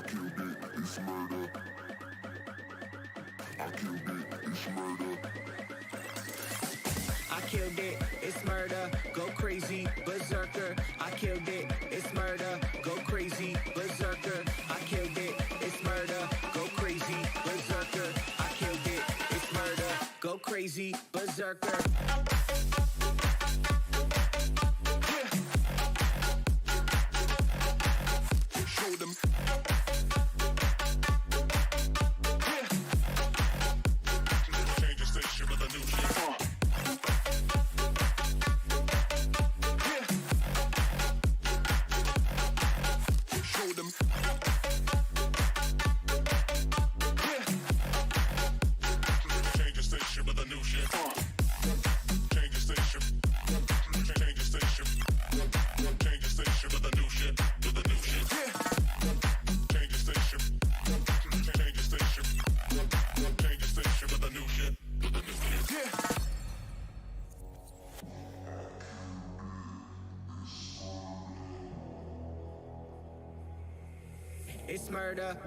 killed it, it's murder. I killed it, it's murder. I killed it, it's murder, go crazy, berserker. I killed it, it's murder, go crazy, berserker. I killed it, it's murder, go crazy, berserker. I killed it, it's murder, go crazy, berserker. Show them. Change the station with a new shit. Show them. Change the station with a new shit. Change the station. Change the station. Change the station with a new shit. With a new shit. Change the station. Change the station. Change the station with a new shit. With a new shit. It's murder.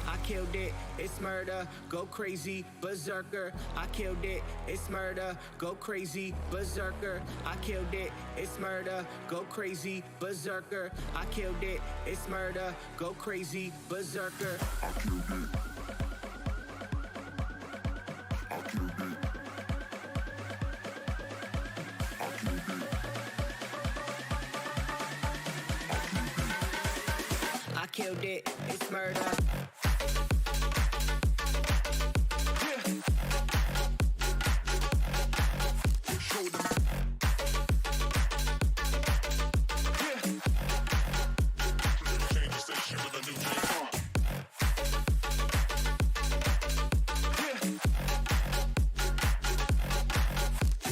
I killed it, it's murder, go crazy, berserker. I killed it, it's murder, go crazy, berserker. I killed it, it's murder, go crazy, berserker. I killed it, it's murder, go crazy, berserker. I killed it. I killed it. I killed it. I killed it, it's murder. Show them. Change the station with a new shit.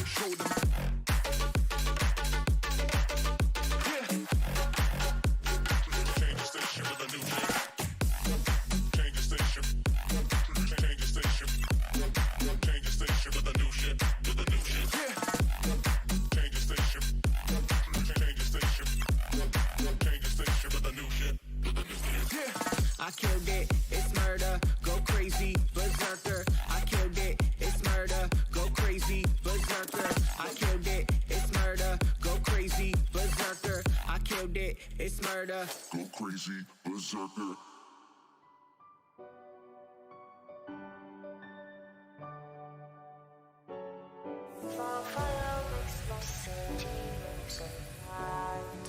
Show them. Change the station with a new shit. Change the station. Change the station. Change the station with a new shit. With a new shit. Change the station. Change the station. Change the station with a new shit. With a new shit. I killed it, it's murder, go crazy, berserker. I killed it, it's murder, go crazy, berserker. I killed it, it's murder, go crazy, berserker. I killed it, it's murder. Go crazy, berserker. Fire makes no city moves around.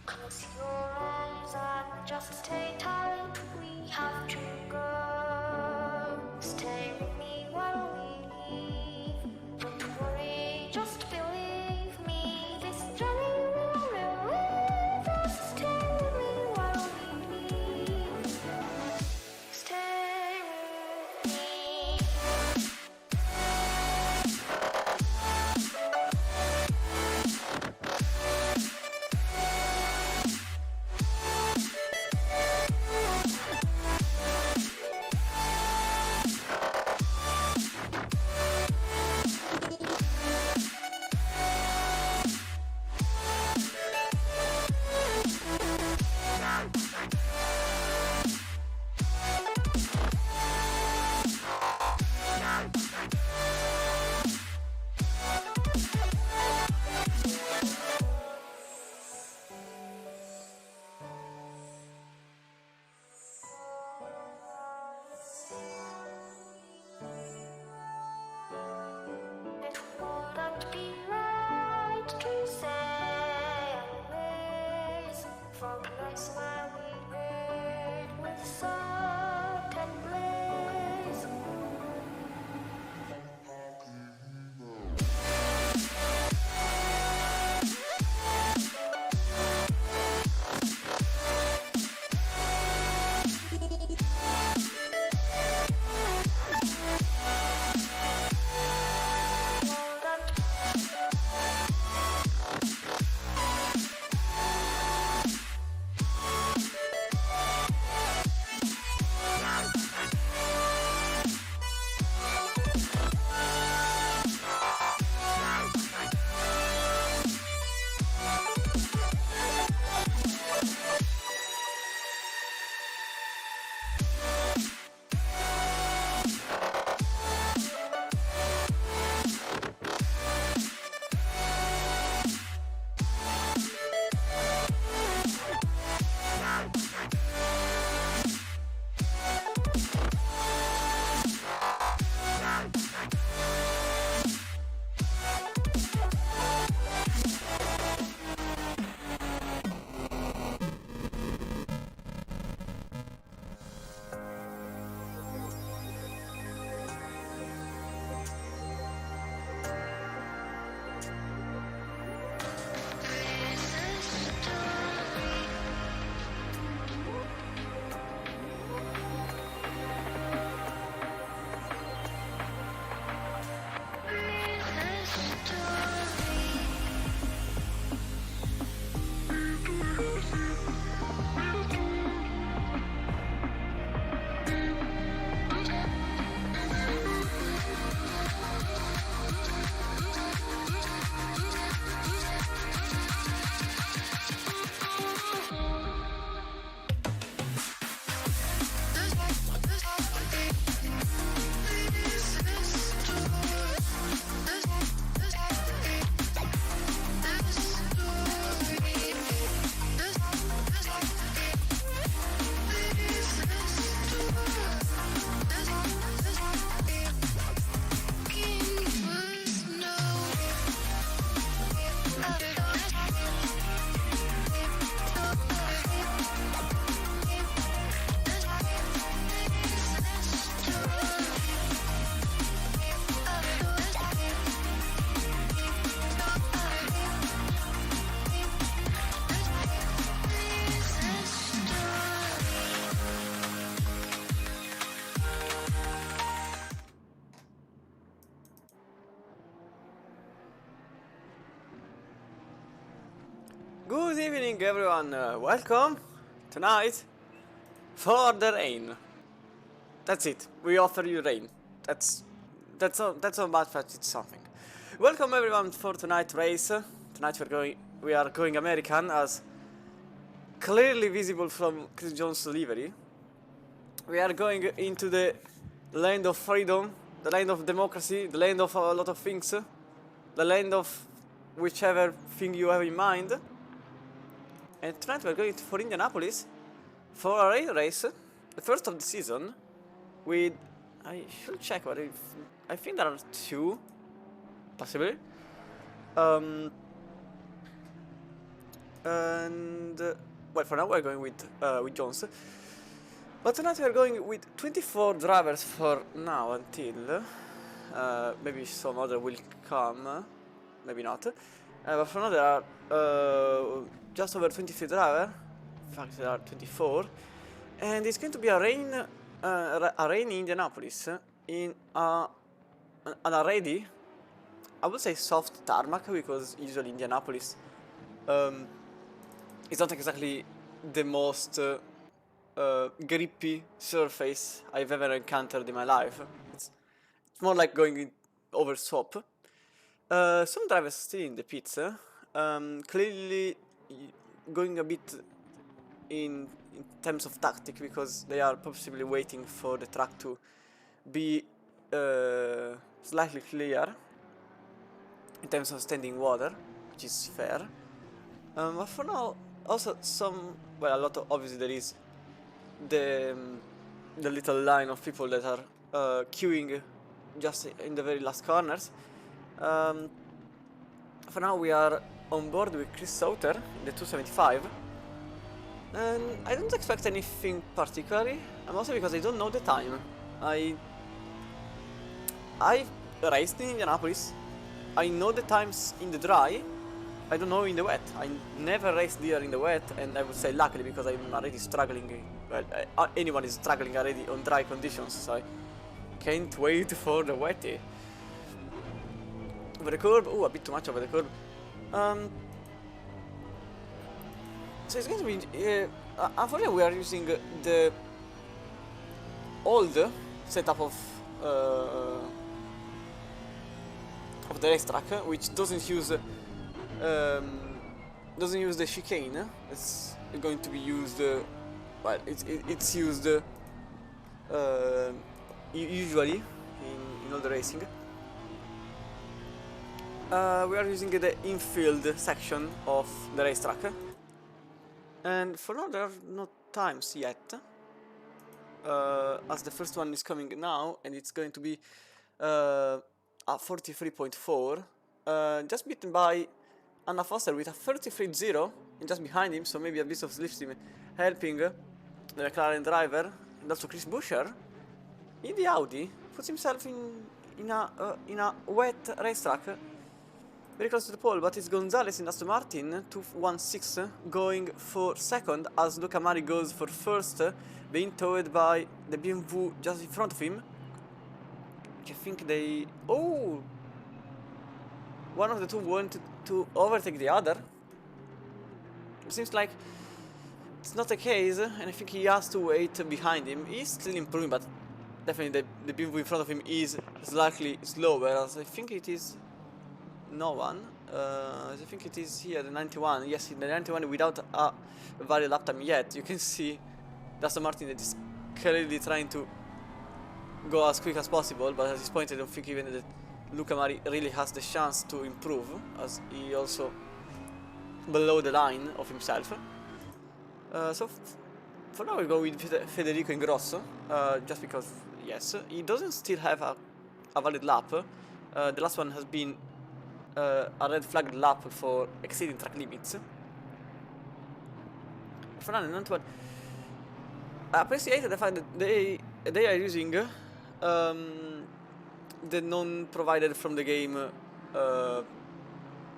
Close your eyes and just stay tight. We have to go. Stay with me while we leave. Don't worry, just believe me. This journey will relieve us. Stay with me while we leave. Stay with me. evening, everyone. Welcome tonight for the rain. That's it. We offer you rain. That's all bad, but it's something. Welcome everyone for tonight's race. Tonight we are going American, as clearly visible from Chris Jones' livery. We are going into the land of freedom, the land of democracy, the land of a lot of things, the land of whichever thing you have in mind. And tonight we're going for Indianapolis for a rail race, the first of the season. With, I should check, but I think there are two, possibly. And well, for now we're going with Jones. But tonight we're going with 24 drivers for now until maybe some other will come, maybe not. But for now there are just over 23 drivers. In fact, there are 24, and it's going to be a rainy Indianapolis in an already, I would say, soft tarmac, because usually Indianapolis is not exactly the most grippy surface I've ever encountered in my life. It's more like going over soap. Some drivers still in the pits, clearly going a bit in terms of tactic, because they are possibly waiting for the track to be slightly clear in terms of standing water, which is fair. But for now, also a lot of, obviously there is the little line of people that are queuing just in the very last corners. For now we are on board with Chris Sauter in the 275, and I don't expect anything particularly, and also because I don't know the time. I raced in Indianapolis, I know the times in the dry, I don't know in the wet. I never raced here in the wet, and I would say luckily, because I'm already struggling. Well, anyone is struggling already on dry conditions, so I can't wait for the wetty. Over the curb, a bit too much over the curb. So it's going to be. Unfortunately, we are using the old setup of the racetrack, which doesn't use the chicane. It's going to be used. Well, it's used usually in all the racing. We are using the infield section of the racetrack, and for now there are no times yet, as the first one is coming now, and it's going to be a 43.4, just beaten by Anna Foster with a 33.0, and just behind him, so maybe a bit of slipstream helping the McLaren driver, and also Chris Buescher in the Audi puts himself in a wet racetrack, very close to the pole. But it's Gonzalez in Aston Martin 216 going for second, as Luca Mari goes for first, being towed by the BMW just in front of him. I think they... Oh! One of the two wanted to overtake the other. It seems like it's not the case, and I think he has to wait behind him. He's still improving, but definitely the BMW in front of him is slightly slower, as I think it is no one. I think it is here, the 91. Yes, the 91 without a valid lap time yet. You can see Aston Martin that is clearly trying to go as quick as possible, but at this point I don't think even that Luca Mari really has the chance to improve, as he also below the line of himself. So for now we go with Federico Ingrosso, just because, yes, he doesn't still have a valid lap. The last one has been a red flagged lap for exceeding track limits. For now, not one. I appreciate the fact that they are using the non-provided from the game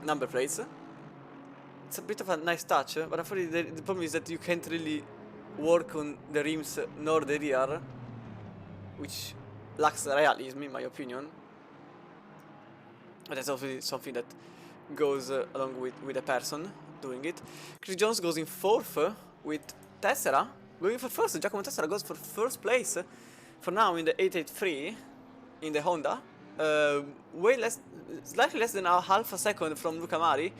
number plates. It's a bit of a nice touch, but unfortunately the problem is that you can't really work on the rims nor the rear, which lacks realism in my opinion. But that's also something that goes along with a person. doing it. Chris Jones goes in 4th with Tessera going for 1st. Giacomo Tessera goes for 1st place for now in the 883 in the Honda. Way less, slightly less than a half a second from Luca Mari.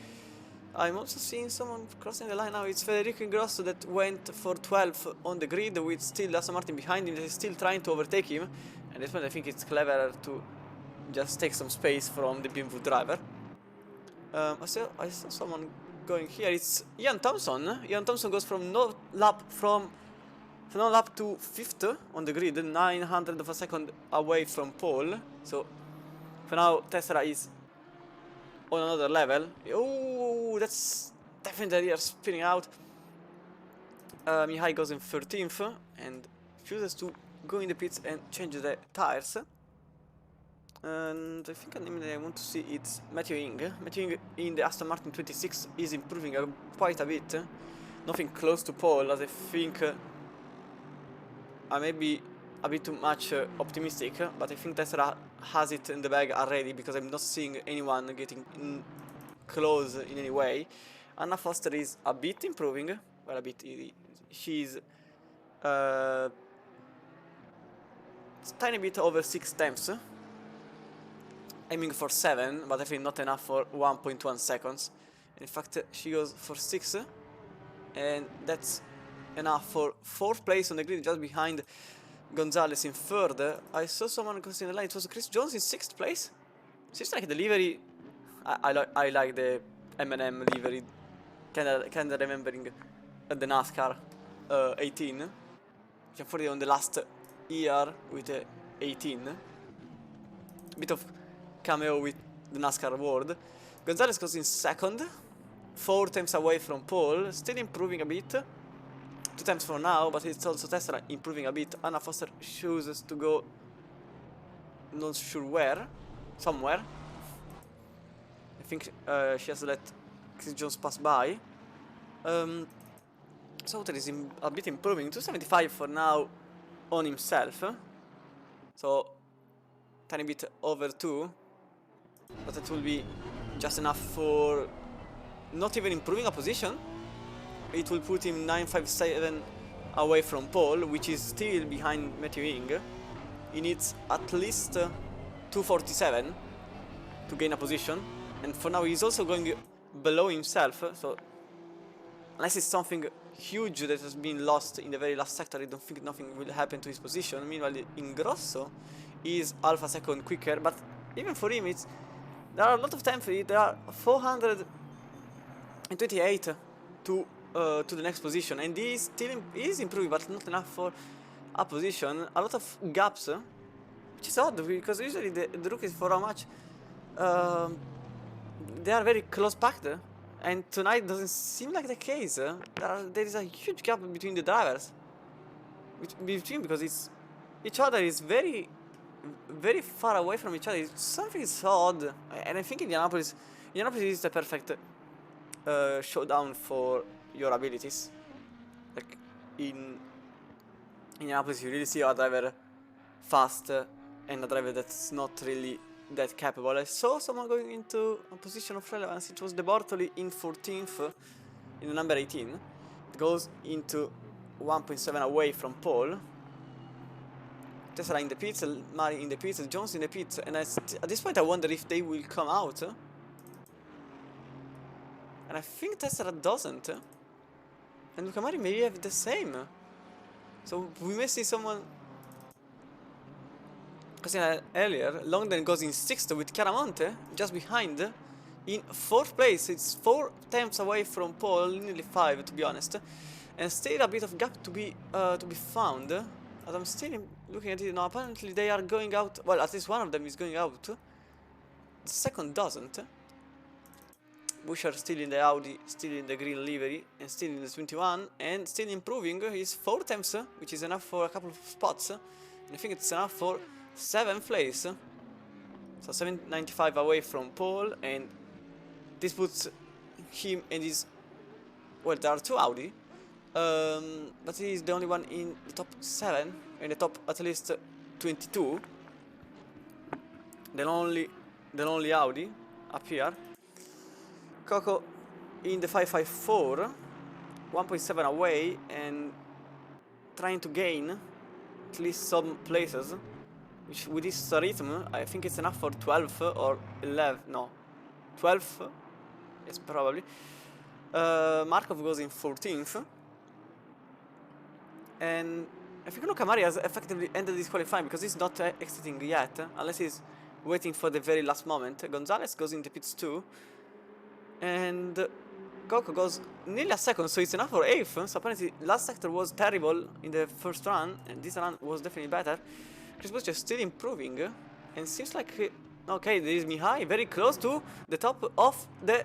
I'm also seeing someone crossing the line now. It's Federico Ingrosso that went for 12th on the grid with still Aston Martin behind him. That is still trying to overtake him. And at this point I think it's cleverer to just take some space from the BMW driver. I saw someone going here. It's Ian Thompson. Ian Thompson goes from no lap to 5th on the grid, 900 of a second away from pole. So for now Tessera is on another level. Oh, that's definitely they are spinning out. Mihai goes in 13th and chooses to go in the pits and change the tires. And I think a name that I want to see it's Matthew Ing. Matthew Ing in the Aston Martin 26 is improving quite a bit. Nothing close to pole, as I think I may be a bit too much optimistic, but I think Tessera has it in the bag already because I'm not seeing anyone getting close in any way. Anna Foster is a bit improving, well, a bit. She's tiny bit over 6 temps, aiming for 7, but I think not enough for 1.1 seconds. And in fact, she goes for 6, and that's enough for 4th place on the grid, just behind Gonzalez in 3rd. I saw someone crossing the line. It was Chris Jones in 6th place. Seems like the livery. I like the M&M livery. Kinda remembering the NASCAR 18. For on the last year with 18. Bit of cameo with the NASCAR world. Gonzalez goes in 2nd, 4 temps away from pole, still improving a bit. 2 temps for now, but it's also Tessera improving a bit. Anna Foster chooses to go not sure where, somewhere. I think she has let Chris Jones pass by. Sauter is a bit improving, 275 for now on himself. So tiny bit over 2, but it will be just enough for not even improving a position. It will put him 957 away from pole, which is still behind Matthew Ing. He needs at least 247 to gain a position, and for now he's also going below himself, so unless it's something huge that has been lost in the very last sector, I don't think nothing will happen to his position. Meanwhile, Ingrosso is half a second quicker, but even for him there are a lot of time for it. There are 428 to the next position, and he is improving, but not enough for a position. A lot of gaps, which is odd because usually the rookies, for how much they are very close packed, and tonight doesn't seem like the case. There is a huge gap between the drivers, because each other is very, very far away from each other. Something is so odd, and I think Indianapolis is the perfect showdown for your abilities. Like in Indianapolis, you really see a driver fast and a driver that's not really that capable. I saw someone going into a position of relevance. It was De Bortoli in 14th in the number 18. It goes into 1.7 away from pole. Tessera in the pits, Mari in the pits, Jones in the pits, and at this point I wonder if they will come out. And I think Tessera doesn't. And Luca Mari may have the same. So we may see someone. Because earlier, Longden goes in 6th with Chiaramonte just behind. In 4th place, it's 4 temps away from pole, nearly 5 to be honest. And still a bit of gap to be found. As I'm still looking at it now, apparently they are going out. Well, at least one of them is going out. The second doesn't. Buescher still in the Audi, still in the green livery, and still in the 21, and still improving. He's 4 temps, which is enough for a couple of spots. And I think it's enough for 7th place. So 795 away from pole, and this puts him and his. Well, there are 2 Audi, but he's the only one in the top 7, in the top at least 22. The only Audi up here. Coco in the 554, 1.7 away, and trying to gain at least some places, which with this rhythm, I think it's enough for 12 or 11, no, 12, yes, probably. Markov goes in 14th, and I think Lokamari has effectively ended this qualifying because he's not exiting yet, unless he's waiting for the very last moment. Gonzalez goes in the pits too, and Coco goes nearly a second, so it's enough for 8th. So apparently last sector was terrible in the first run, and this run was definitely better. Chris Bush is still improving, and seems like, okay, there is Mihai very close to the top of the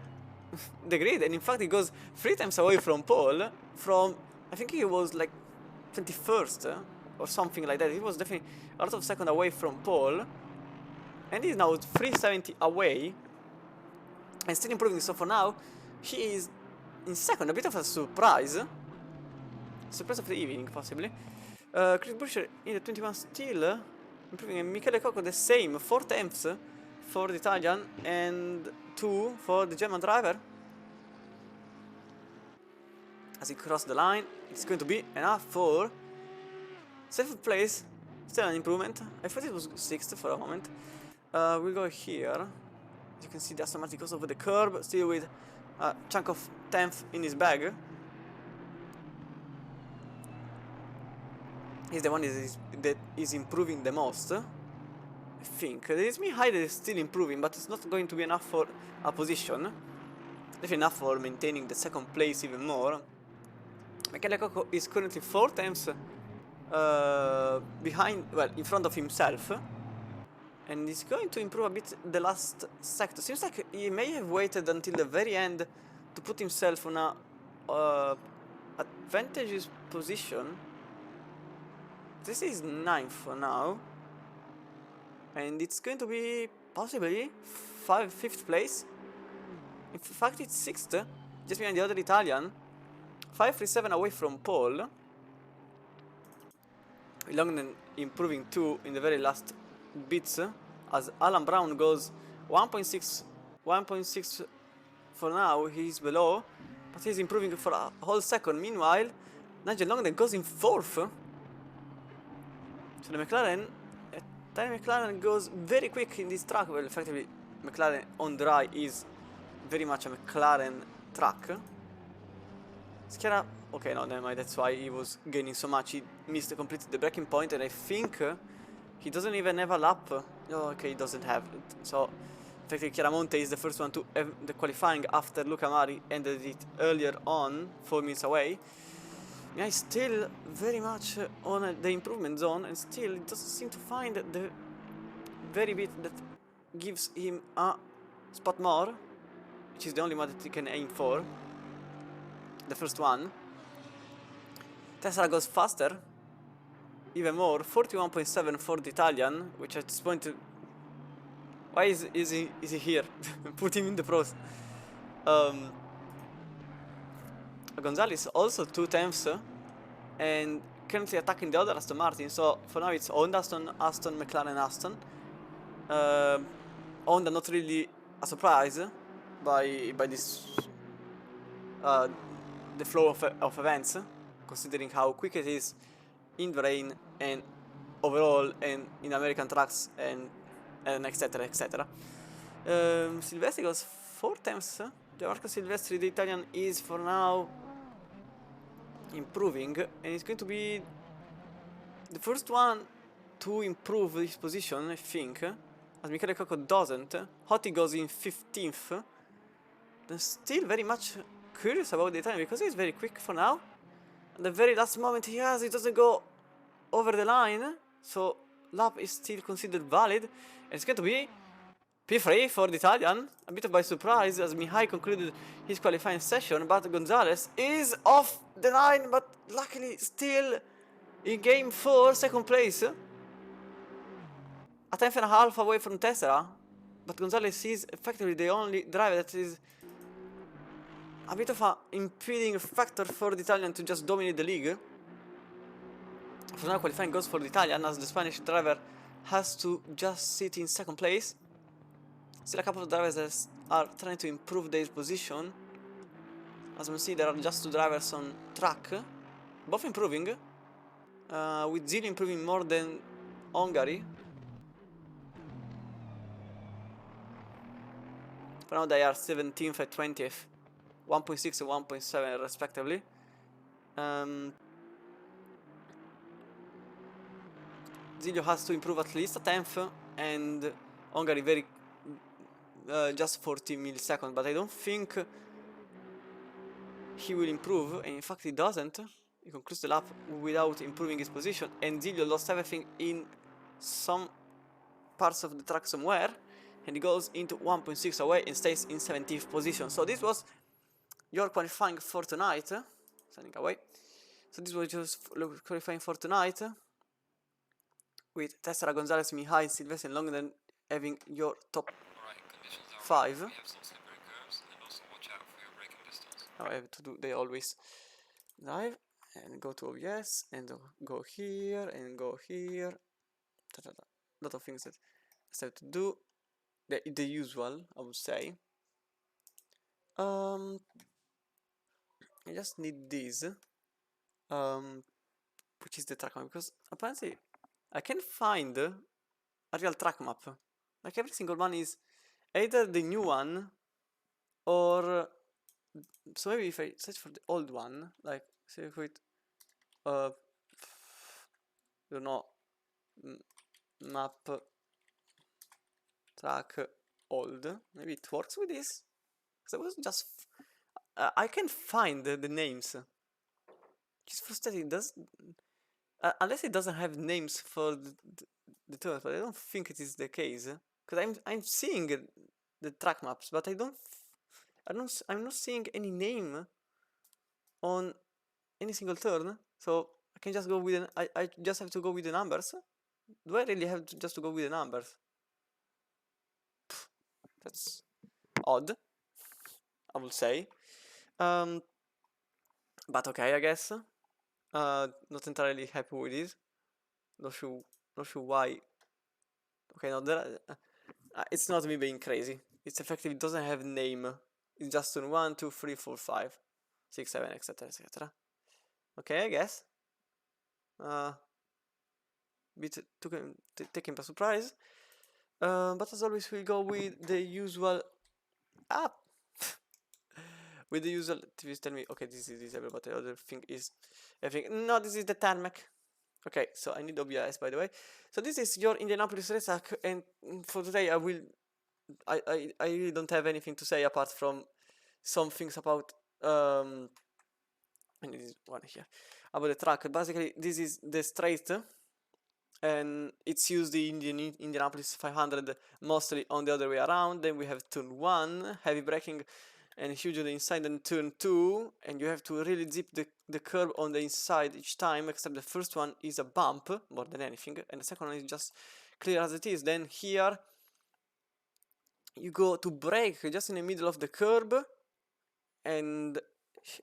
grid, and in fact he goes 3 times away from pole, from, I think he was like 21st or something like that. He was definitely a lot of second away from pole, and he's now 370 away and still improving. So for now he is in second, a bit of a surprise of the evening possibly. Chris Buescher in the 21 still improving, and Michele Coco the same, 4 tenths for the Italian and 2 for the German driver. As he crossed the line, it's going to be enough for 7th place. Still an improvement. I thought it was 6th for a moment. We'll go here. As you can see, the Aston Martin goes over the curb, still with a chunk of 10th in his bag. He's the one that is improving the most, I think. There is Mihai that is still improving, but it's not going to be enough for a position. Definitely enough for maintaining the 2nd place even more. Michele Coco is currently 4 times behind, well, in front of himself, and he's going to improve a bit the last sector. Seems like he may have waited until the very end to put himself on a advantageous position. This is 9th for now, and it's going to be possibly 5th place. In fact, it's 6th, just behind the other Italian. 537 away from pole. Longden improving too in the very last bits, as Alan Brown goes 1.6 for now. He's below, but he's improving for a whole second. Meanwhile, Nigel Longden goes in 4th. So the McLaren, tiny McLaren goes very quick in this track. Well, effectively, McLaren on dry is very much a McLaren track. Schiera, okay, no, never mind, that's why he was gaining so much. He missed completely the braking point, and I think he doesn't even have a lap. Oh, okay, he doesn't have it. So, effectively, Chiaramonte is the first one to have the qualifying after Luca Mari ended it earlier on, 4 minutes away. Yeah, he's still very much on the improvement zone, and still doesn't seem to find the very bit that gives him a spot more, which is the only one that he can aim for. The first one. Tesla goes faster, even more, 41.7 for the Italian, which at this point, why is he here? Put him in the pros. Gonzalez also 2 tenths, and currently attacking the other Aston Martin. So for now it's Honda, Aston, McLaren, Aston. Honda not really a surprise by this the flow of events, considering how quick it is in the rain and overall and in American tracks and etc, etc. Silvestri goes 4 tenths. Gianmarco Silvestri, the Italian, is for now improving, and he's going to be the first one to improve his position, I think, as Michele Coco doesn't. Hotti goes in 15th. Then still very much curious about the Italian, because he's very quick for now. At the very last moment he doesn't go over the line, so lap is still considered valid, and it's going to be P3 for the Italian, a bit by surprise, as Mihai concluded his qualifying session, but Gonzalez is off the line, but luckily still in game 4, 2nd place. A 10th and a half away from Tessera, but Gonzalez is effectively the only driver that is a bit of an impeding factor for the Italian to just dominate the league. For now, qualifying goes for the Italian, as the Spanish driver has to just sit in 2nd place. Still a couple of drivers that are trying to improve their position. As we see, there are just 2 drivers on track, both improving, with Zilli improving more than Hungary. For now they are 17th and 20th, 1.6 and 1.7 respectively. Zilio has to improve at least a 10th, and Hungary very just 40 milliseconds, but I don't think he will improve, and in fact he doesn't. He concludes the lap without improving his position, and Zilio lost everything in some parts of the track somewhere, and he goes into 1.6 away and stays in 17th position. So this was your qualifying for tonight. Standing away. So this was just qualifying for tonight, with Tessera, Gonzalez, Mihai, Silvestre, and Longden having your top 5. Now I have to do, they always drive and go to OBS and go here and go here. Lot of things that I have to do. The usual, I would say. I just need this, which is the track map, because apparently I can't find a real track map. Like every single one is either the new one or, so maybe if I search for the old one, like say with I don't know, map track old, maybe it works with this. Because I was just I can't find the names. It's frustrating. It does, unless it doesn't have names for the turns, but I don't think it is the case. Because I'm seeing the track maps, but I'm not seeing any name on any single turn. So I can just go with I just have to go with the numbers. Do I really have to just to go with the numbers? That's odd, I would say. But okay, I guess. Not entirely happy with it. Not sure why. Okay, no, it's not me being crazy. It's effectively doesn't have name. It's just on 1, 2, 3, 4, 5, 6, 7, etc., etc. Okay, I guess. Bit taken by surprise. But as always, we'll go with the usual app. With the usual, please tell me, okay, this is disabled, but the other thing is, I think, no, this is the tarmac. Okay, so I need OBS, by the way. So this is your Indianapolis FRLACC, and for today I really don't have anything to say apart from some things about, and this is one here, about the track. Basically, this is the straight, and it's used in Indianapolis 500 mostly on the other way around. Then we have turn 1, heavy braking, and huge on the inside, and turn 2, and you have to really zip the curb on the inside each time, except the first one is a bump more than anything, and the second one is just clear as it is. Then here you go to brake just in the middle of the curb, and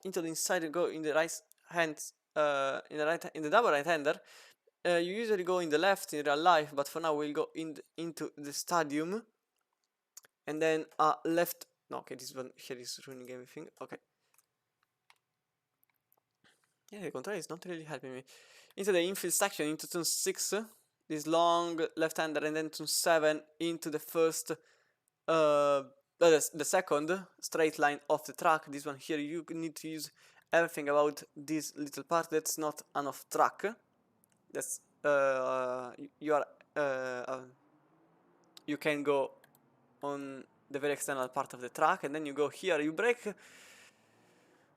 into the inside you go in the right hand, in the double right hander. You usually go in the left in real life, but for now we'll go into the stadium, and then left. No, okay, this one here is ruining everything. Okay. Yeah, the control is not really helping me. Into the infield section, into turn 6, this long left-hander, and then turn 7 into the first, the second straight line of the track. This one here, you need to use everything about this little part that's not an off-track. That's you can go on the very external part of the track, and then you go here, you brake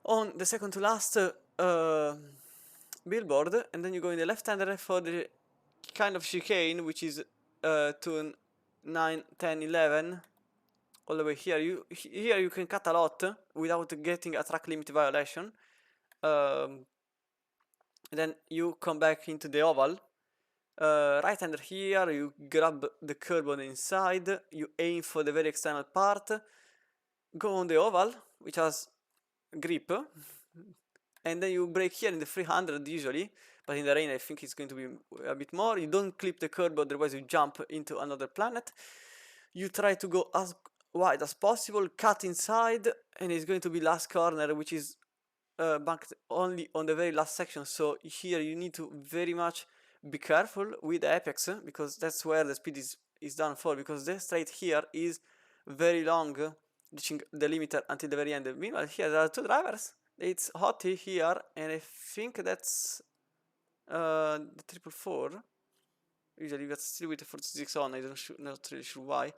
on the second to last billboard, and then you go in the left-hander for the kind of chicane, which is turn 9, 10, 11, all the way here. Here you can cut a lot without getting a track limit violation. And then you come back into the oval. Right-hander here, you grab the curb on the inside, you aim for the very external part, go on the oval, which has grip, and then you brake here in the 300 usually, but in the rain I think it's going to be a bit more. You don't clip the curb, otherwise you jump into another planet. You try to go as wide as possible, cut inside, and it's going to be last corner, which is banked only on the very last section. So here you need to very much be careful with the apex, because that's where the speed is done for, because the straight here is very long, reaching the limiter until the very end. Meanwhile here there are two drivers. It's Hottie here, and I think that's the 444. Usually that's still with the 46 on, not really sure why.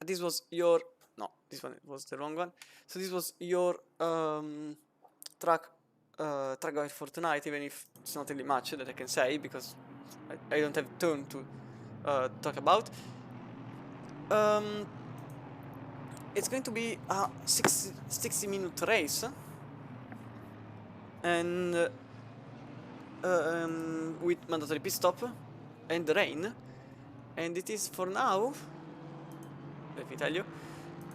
This was your, no, this one was the wrong one. So this was your track guide for tonight, even if it's not really much that I can say, because I don't have turn to talk about. It's going to be a 60-minute race, and with mandatory pit stop and rain, and it is for now. Let me tell you,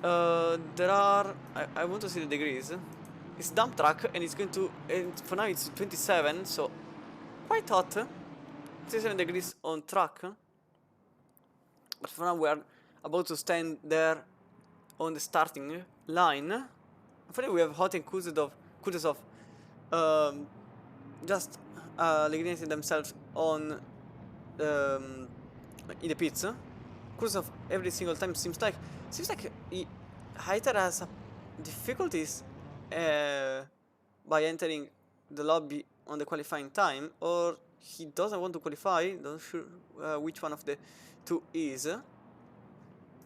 there are. I want to see the degrees. It's dump track, and it's going to. And for now, it's 27, so quite hot. 27 degrees on track. But for now, we are about to stand there on the starting line. Finally, we have Hot and Kuzedov just eliminating themselves on in the pits. Kuzedov every single time seems like Heiter has difficulties by entering the lobby on the qualifying time, or he doesn't want to qualify. Not sure which one of the two is.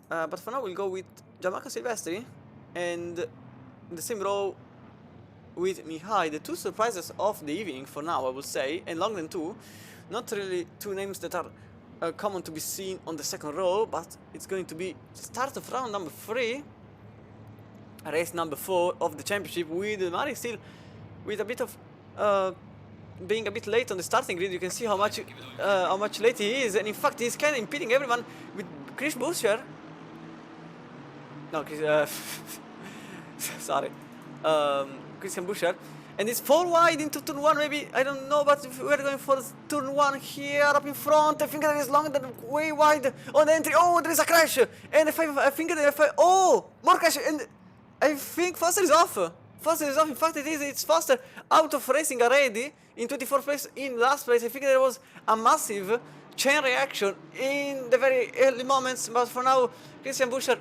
But for now we'll go with Gianmarco Silvestri, and in the same row with Mihai, the two surprises of the evening for now, I would say, and Longden too. Not really two names that are common to be seen on the second row, but it's going to be start of round number 3, race number 4 of the championship, with Mari still with a bit of being a bit late on the starting grid. You can see how much late he is, and in fact he's kind of impeding everyone with Chris Buscher. No, sorry, Christian Buscher. And it's 4 wide into turn 1, maybe, I don't know, but if we're going for turn 1 here up in front, I think that is longer than way wide on the entry. Oh, there is a crash, and I think that oh, more crash, and I think Foster is off. In fact it's Foster out of racing already, in 24th place, in last place. I think there was a massive chain reaction in the very early moments, but for now, Christian Buscher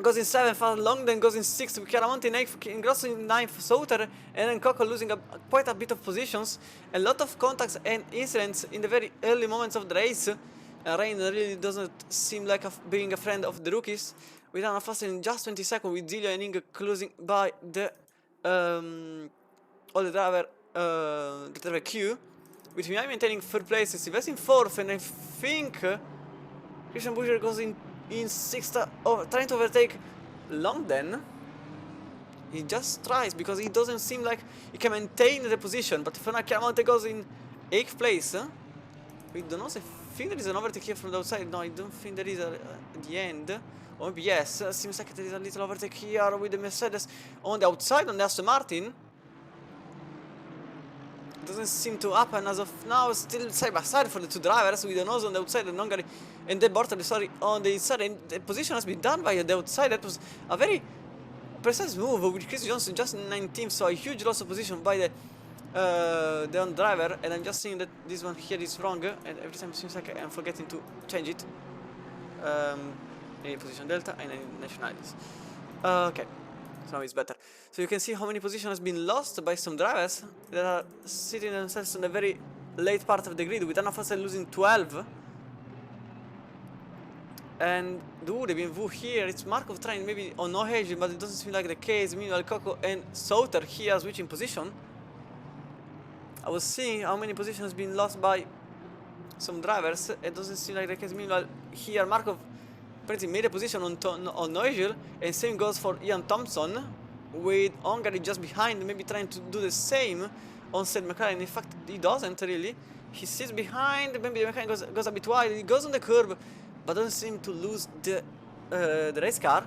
goes in 7th, Longden goes in 6th, Chiaramonte in 8th, Ingrosso in 9th, Sauter, and then Coco losing quite a bit of positions. A lot of contacts and incidents in the very early moments of the race. Rain really doesn't seem like being a friend of the rookies. We done a faster in just 20 seconds, with Zilio and Inge closing by the driver queue, with Mihai maintaining 3rd place, Silvestri in 4th, and I think Christian Buscher goes in 6th, trying to overtake Longden. He just tries, because he doesn't seem like he can maintain the position. But for now, Chiaramonte goes in 8th place. We don't know. I think there is an overtake here from the outside. No, I don't think there is at the end. Or maybe yes. Seems like there is a little overtake here with the Mercedes on the outside on the Aston Martin. Doesn't seem to happen as of now. Still side by side for the two drivers, with the nose on the outside and Hungary and the Bortoli, sorry, on the inside. And the position has been done by the outside. That was a very precise move with Chris Johnson just in 19th, so a huge loss of position by the on driver. And I'm just seeing that this one here is wrong, and every time it seems like I'm forgetting to change it. In position delta and in nationalities. Okay. So now it's better. So you can see how many positions has been lost by some drivers that are sitting themselves on the very late part of the grid, with Anna Foster losing 12. And they've been Wu here. It's Markov trying maybe on no hedge, but it doesn't seem like the case. Meanwhile, Coco and Sauter here switching position. I was seeing how many positions has been lost by some drivers. It doesn't seem like the case. Meanwhile, here Markov pretty made a position on Neugel, and same goes for Ian Thompson, with Hungary just behind, maybe trying to do the same on said McLaren. In fact, he doesn't really. He sits behind, maybe the McLaren goes a bit wide, he goes on the curb, but doesn't seem to lose the race car.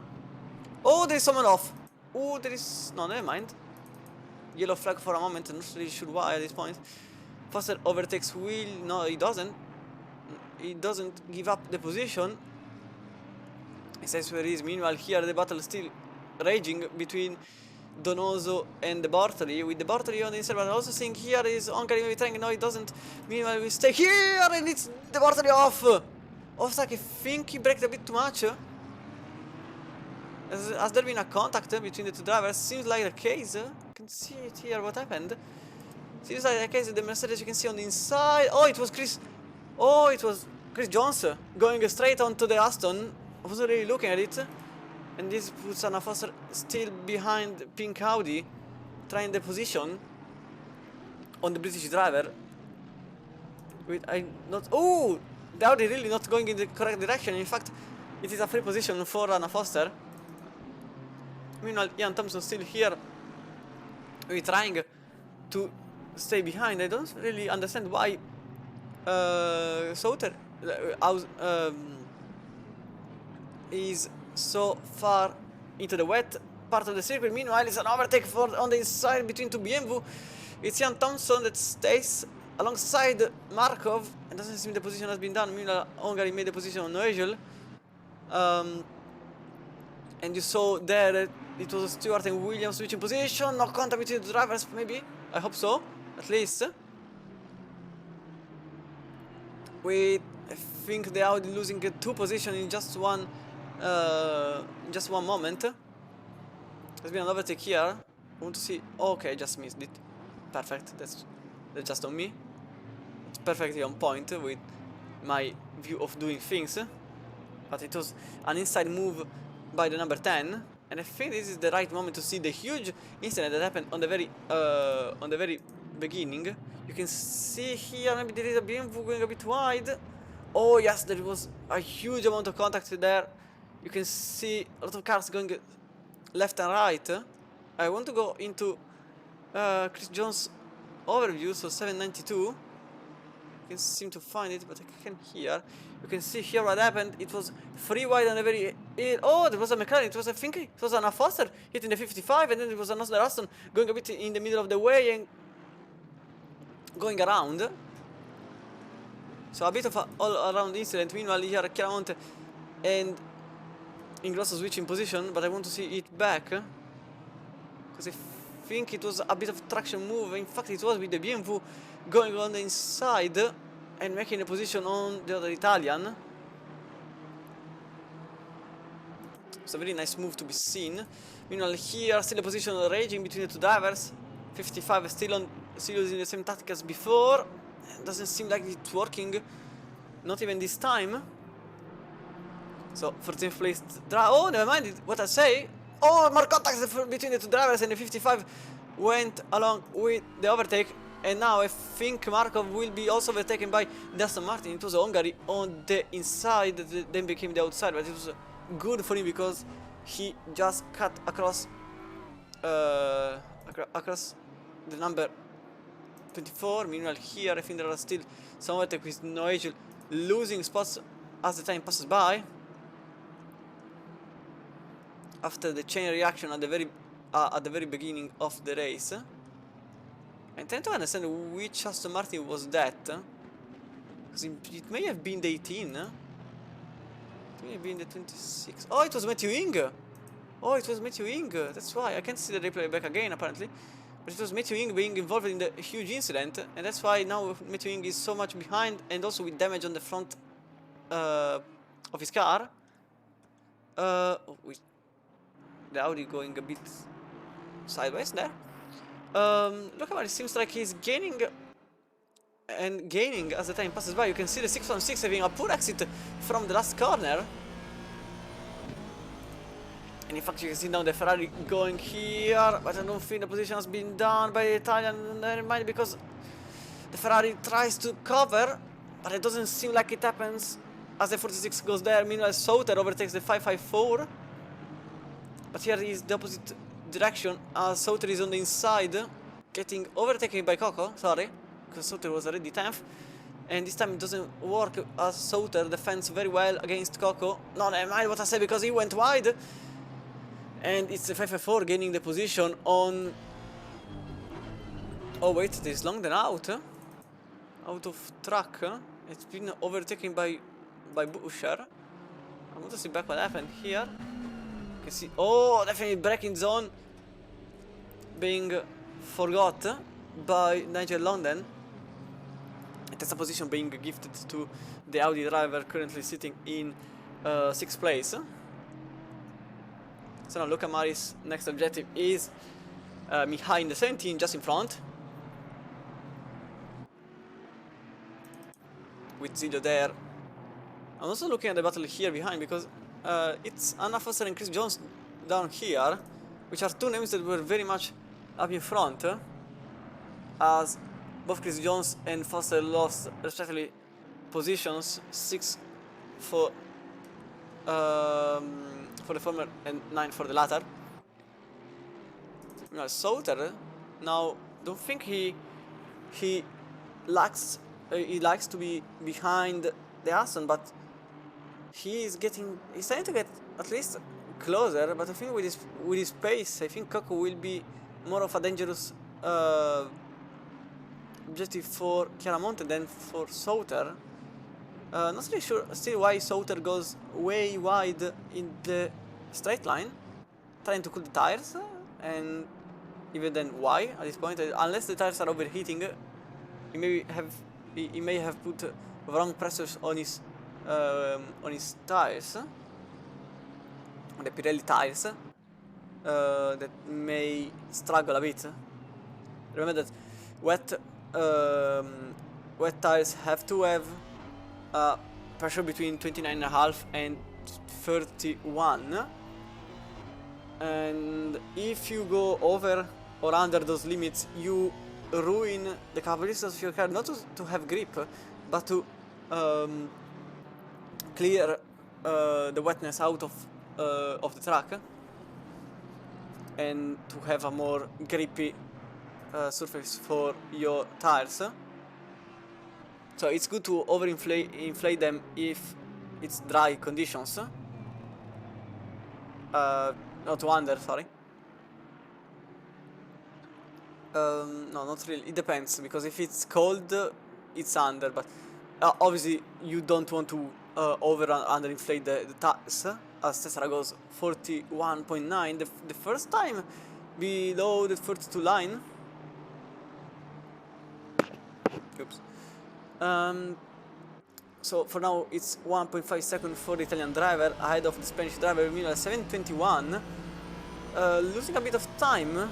Oh, there is someone off. Oh, there is, no, never mind. Yellow flag for a moment, I'm not really sure why at this point. Foster overtakes Will, no, he doesn't. He doesn't give up the position. He says where he is. Meanwhile, here the battle is still raging between Donoso and the Bartoli, with the Bartoli on the inside, but also seeing here is Hungary maybe trying, no it doesn't. Meanwhile we stay here and it's the Bartoli off! Offside, I think he braked a bit too much. Has there been a contact between the two drivers? Seems like the case. You can see it here, what happened. Seems like the case, the Mercedes you can see on the inside. Oh, it was Chris Jones going straight onto the Aston. I wasn't really looking at it. And this puts Anna Foster still behind Pink Audi, trying the position on the British driver. Wait, oh, the Audi really not going in the correct direction. In fact, it is a free position for Anna Foster. Meanwhile, Ian Thompson still here. We're trying to stay behind. I don't really understand why Sauter is so far into the wet part of the circuit. Meanwhile, it's an overtake on the inside between two BMW. It's Ian Thompson that stays alongside Markov and doesn't seem the position has been done. Meanwhile, Hungary made the position on Noegel. And you saw there that it was Stewart and Williams switching position. No contact between the drivers, maybe. I hope so, at least. I think the Audi losing 2 positions in just one moment. There's been an overtake here. I want to see. Okay, I just missed it. Perfect. That's just on me. It's perfectly on point with my view of doing things. But it was an inside move by the number 10, and I think this is the right moment to see the huge incident that happened on the very beginning. You can see here maybe there is a BMW going a bit wide. Oh yes, there was a huge amount of contact there. You can see a lot of cars going left and right. I want to go into Chris Jones' overview, so 792. I can seem to find it, but I can't hear. You can see here what happened. It was 3 wide on the very... Oh, there was a mechanic. I think it was Anna Foster hitting the 55, and then there was another Aston going a bit in the middle of the way and going around. So a bit of an all-around incident. Meanwhile, here Chiaramonte and Ingrosso switching position, but I want to see it back. Because I think it was a bit of traction move. In fact, it was with the BMW going on the inside and making a position on the other Italian. It's a very nice move to be seen. Meanwhile, here still a position raging between the two drivers. 55 still using the same tactic as before. Doesn't seem like it's working. Not even this time. So 14th place driver. Oh, never mind what I say. Oh, more contacts between the two drivers, and the 55 went along with the overtake. And now I think Markov will be also overtaken by Aston Martin. It was Hungary on the inside that then became the outside, but it was good for him because he just cut across across the number 24. Meanwhile, here I think there are still some overtake with Noegel losing spots as the time passes by. After the chain reaction at the very beginning of the race. I'm trying to understand which Aston Martin was that. Because it may have been the 18. It may have been the 26. Oh, it was Matthew Ing. Oh, it was Matthew Ing. That's why. I can't see the replay back again, apparently. But it was Matthew Ing being involved in the huge incident. And that's why now Matthew Ing is so much behind. And also with damage on the front of his car. Oh, wait. The Audi going a bit sideways there. Look at it, seems like he's gaining and gaining as the time passes by. You can see the 616 having a poor exit from the last corner. And in fact you can see now the Ferrari going here, but I don't think the position has been done by the Italian. Never mind, because the Ferrari tries to cover, but it doesn't seem like it happens as the 46 goes there. Meanwhile Sauter overtakes the 554. But here is the opposite direction, as Sauter is on the inside, getting overtaken by Coco, sorry, because Sauter was already 10th. And this time it doesn't work, as Sauter defends very well against Coco. No, never mind what I said, because he went wide. And it's the 554 gaining the position on... Oh wait, it is long then out. Out of track. It's been overtaken by Buscher. I want to see back what happened here. You can see, oh, definitely braking zone being forgot by Nigel London. That's a position being gifted to the Audi driver currently sitting in 6th place. So now Luca Mari's next objective is Mihai in the 17, just in front. With Zilio there. I'm also looking at the battle here behind because it's Anna Foster and Chris Jones down here, which are two names that were very much up in front, as both Chris Jones and Foster lost respectively positions, 6 for the former and 9 for the latter. Now Sauter, now don't think he likes to be behind the Aston, but he's trying to get at least closer. But I think with his pace, I think Coco will be more of a dangerous objective for Chiaramonte than for Sauter. Not really sure still why Sauter goes way wide in the straight line, trying to cool the tires, and even then why at this point, unless the tires are overheating, he may have put wrong pressures on his tires, on the Pirelli tires, that may struggle a bit. Remember that wet tires have to have pressure between 29.5 and 31, and if you go over or under those limits, you ruin the characteristics of your car, not to have grip, but to clear the wetness out of the track and to have a more grippy surface for your tires. So it's good to inflate them if it's dry conditions. Not to under, sorry. No, not really. It depends, because if it's cold, it's under. But obviously, you don't want to over and under inflate the tires. As Tessera goes 41.9, the first time below the 42 line. Oops. So for now it's 1.5 seconds for the Italian driver ahead of the Spanish driver Miller 7:21, losing a bit of time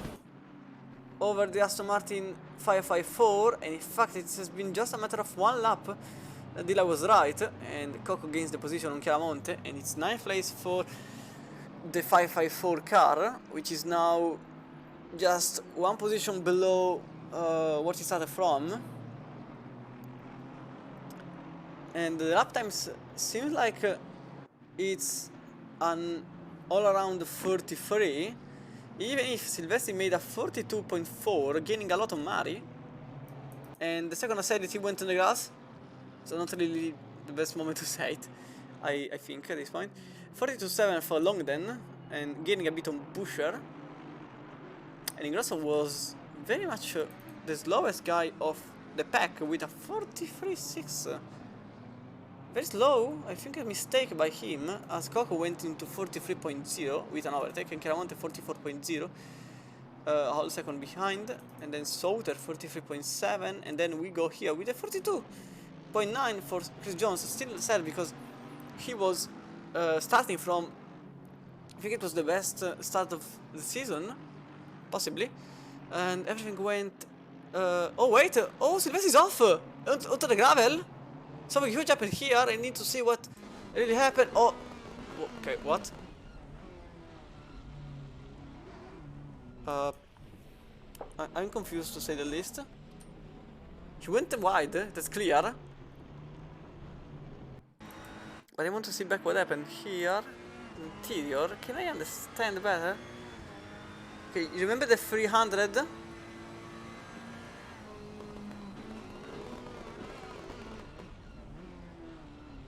over the Aston Martin 554, and in fact it has been just a matter of one lap. Dilla was right, and Coco gains the position on Chiaramonte, and it's 9th place for the 554 car, which is now just one position below what he started from. And the lap times seems like it's an all around 33, even if Silvestri made a 42.4, gaining a lot on Mari. And the second I said it, he went on the grass, so not really the best moment to say it, I think, at this point. 42.7 for Longden, and gaining a bit on Busher. And Ingrosso was very much the slowest guy of the pack with a 43.6. Very slow, I think a mistake by him, as Coco went into 43.0 with an overtake, and Chiaramonte 44.0, a whole second behind, and then Sauter 43.7, and then we go here with a 42.9 for Chris Jones, still sad because he was starting from, I think it was the best start of the season, possibly, and everything went, oh wait, oh Silvestri's off, onto the gravel. Something huge happened here. I need to see what really happened. Oh, okay, what? I'm confused, to say the least. He went wide, that's clear. But I want to see back what happened here. Interior, can I understand better? Okay, you remember the 300?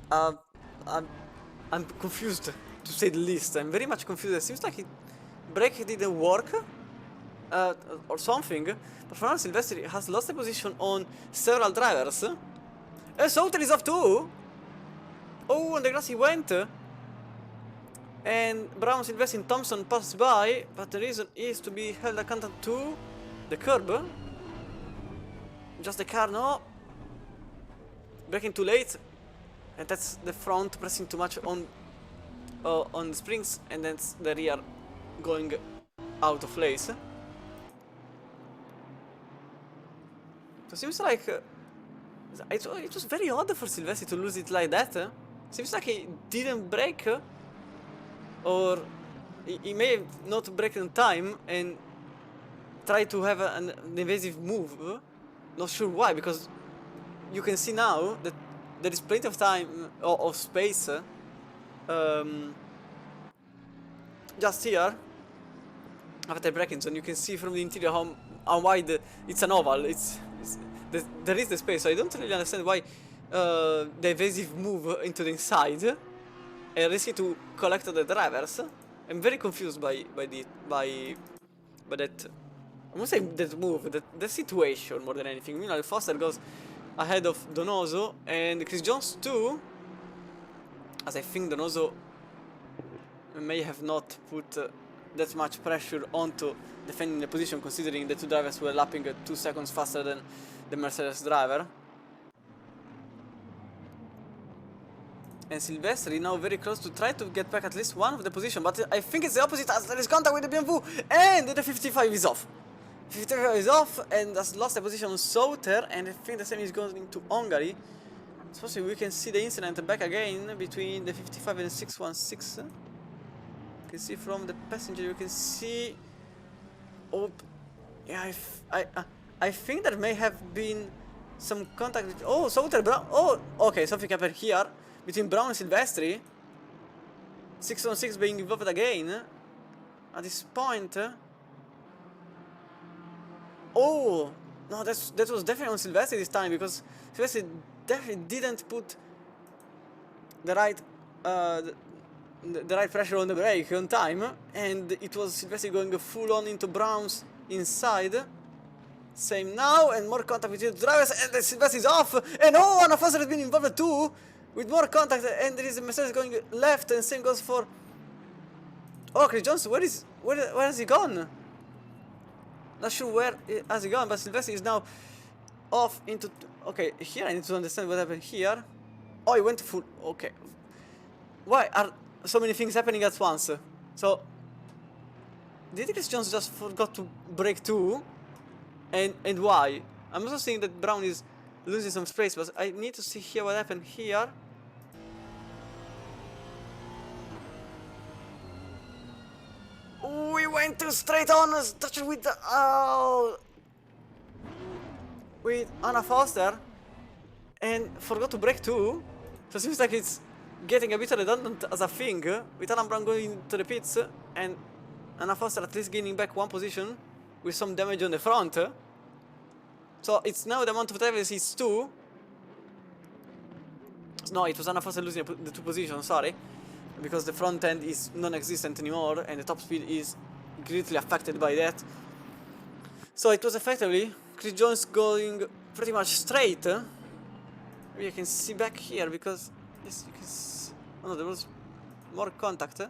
I'm confused, to say the least. I'm very much confused. It seems like brake didn't work, or something. But for now, Silvestri has lost the position on several drivers. Sauter is off too. Oh, on the grass he went. And Brown, Silvestri and Thompson pass by, but the reason is to be held accountable to the curb. Just the car, no. Braking too late. And that's the front pressing too much on the springs, and that's the rear going out of place. So it seems like it was very odd for Silvestri to lose it like that. Seems like he didn't brake, or he may have not braked in time and tried to have an evasive move. Not sure why, because you can see now that there is plenty of time of space just here after braking zone. You can see from the interior how wide it's an oval. There is the space, so I don't really understand why the evasive move into the inside and risky to collect the drivers. I'm very confused by that. I won't say that move, the situation more than anything. Meanwhile, Foster goes ahead of Donoso and Chris Jones too, as I think Donoso may have not put that much pressure onto defending the position, considering the two drivers were lapping 2 seconds faster than the Mercedes driver. And Silvestri now very close to try to get back at least one of the position, but I think it's the opposite, as there is contact with the BMW and the 55 is off. 55 is off and has lost the position on Sauter, and I think the same is going to Hungary. Suppose we can see the incident back again between the 55 and the 616. You can see from the passenger, you can see. Oh, yeah, I think there may have been some contact with. Oh, Sauter, Brown. Oh, okay, something happened here between Brown and Silvestri. 616 being involved again at this point. Oh no, that was definitely on Silvestri this time, because Silvestri definitely didn't put the right pressure on the brake on time, and it was Silvestri going full on into Brown's inside. Same now, and more contact between the drivers, and the Silvestri is off, and oh, Anna Foster has been involved too, with more contact, and there is a Mercedes going left, and same goes for. Oh, Chris Jones, where has he gone? Not sure where has he gone, but Silvestri is now off into. Okay, here I need to understand what happened here. Oh, he went full. Okay. Why are so many things happening at once? So, did Chris Jones just forgot to brake too? And why? I'm also seeing that Brown is losing some space, but I need to see here what happened here. We went too straight on, touched with the, with Anna Foster, and forgot to brake too. So it seems like it's getting a bit redundant as a thing, with Alan Brown going to the pits and Anna Foster at least gaining back one position with some damage on the front. So it's now the amount of drivers is 2. No, it was Anna Foster losing the 2 positions, sorry. Because the front end is non-existent anymore and the top speed is greatly affected by that. So it was effectively Chris Jones going pretty much straight. Maybe you can see back here, because yes, you can see. Oh no, there was more contact.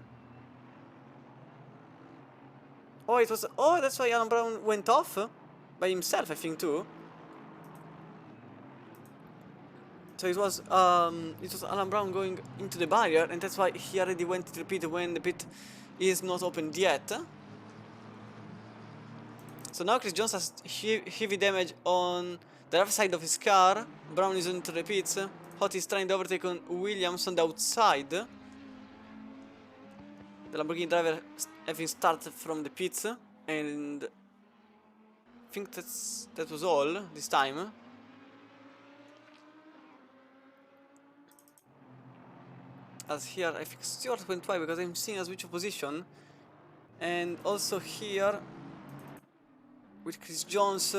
Oh, it was. Oh, that's why Alan Brown went off by himself, I think too. So it was Alan Brown going into the barrier, and that's why he already went to the pit when the pit is not opened yet. So now Chris Jones has heavy damage on the left side of his car. Brown is into the pits. Hot is trying to overtake on Williams on the outside. The Lamborghini driver having started from the pits, and I think that was all this time. As here, I think Stewart went by, because I'm seeing a switch of position. And also here, with Chris Jones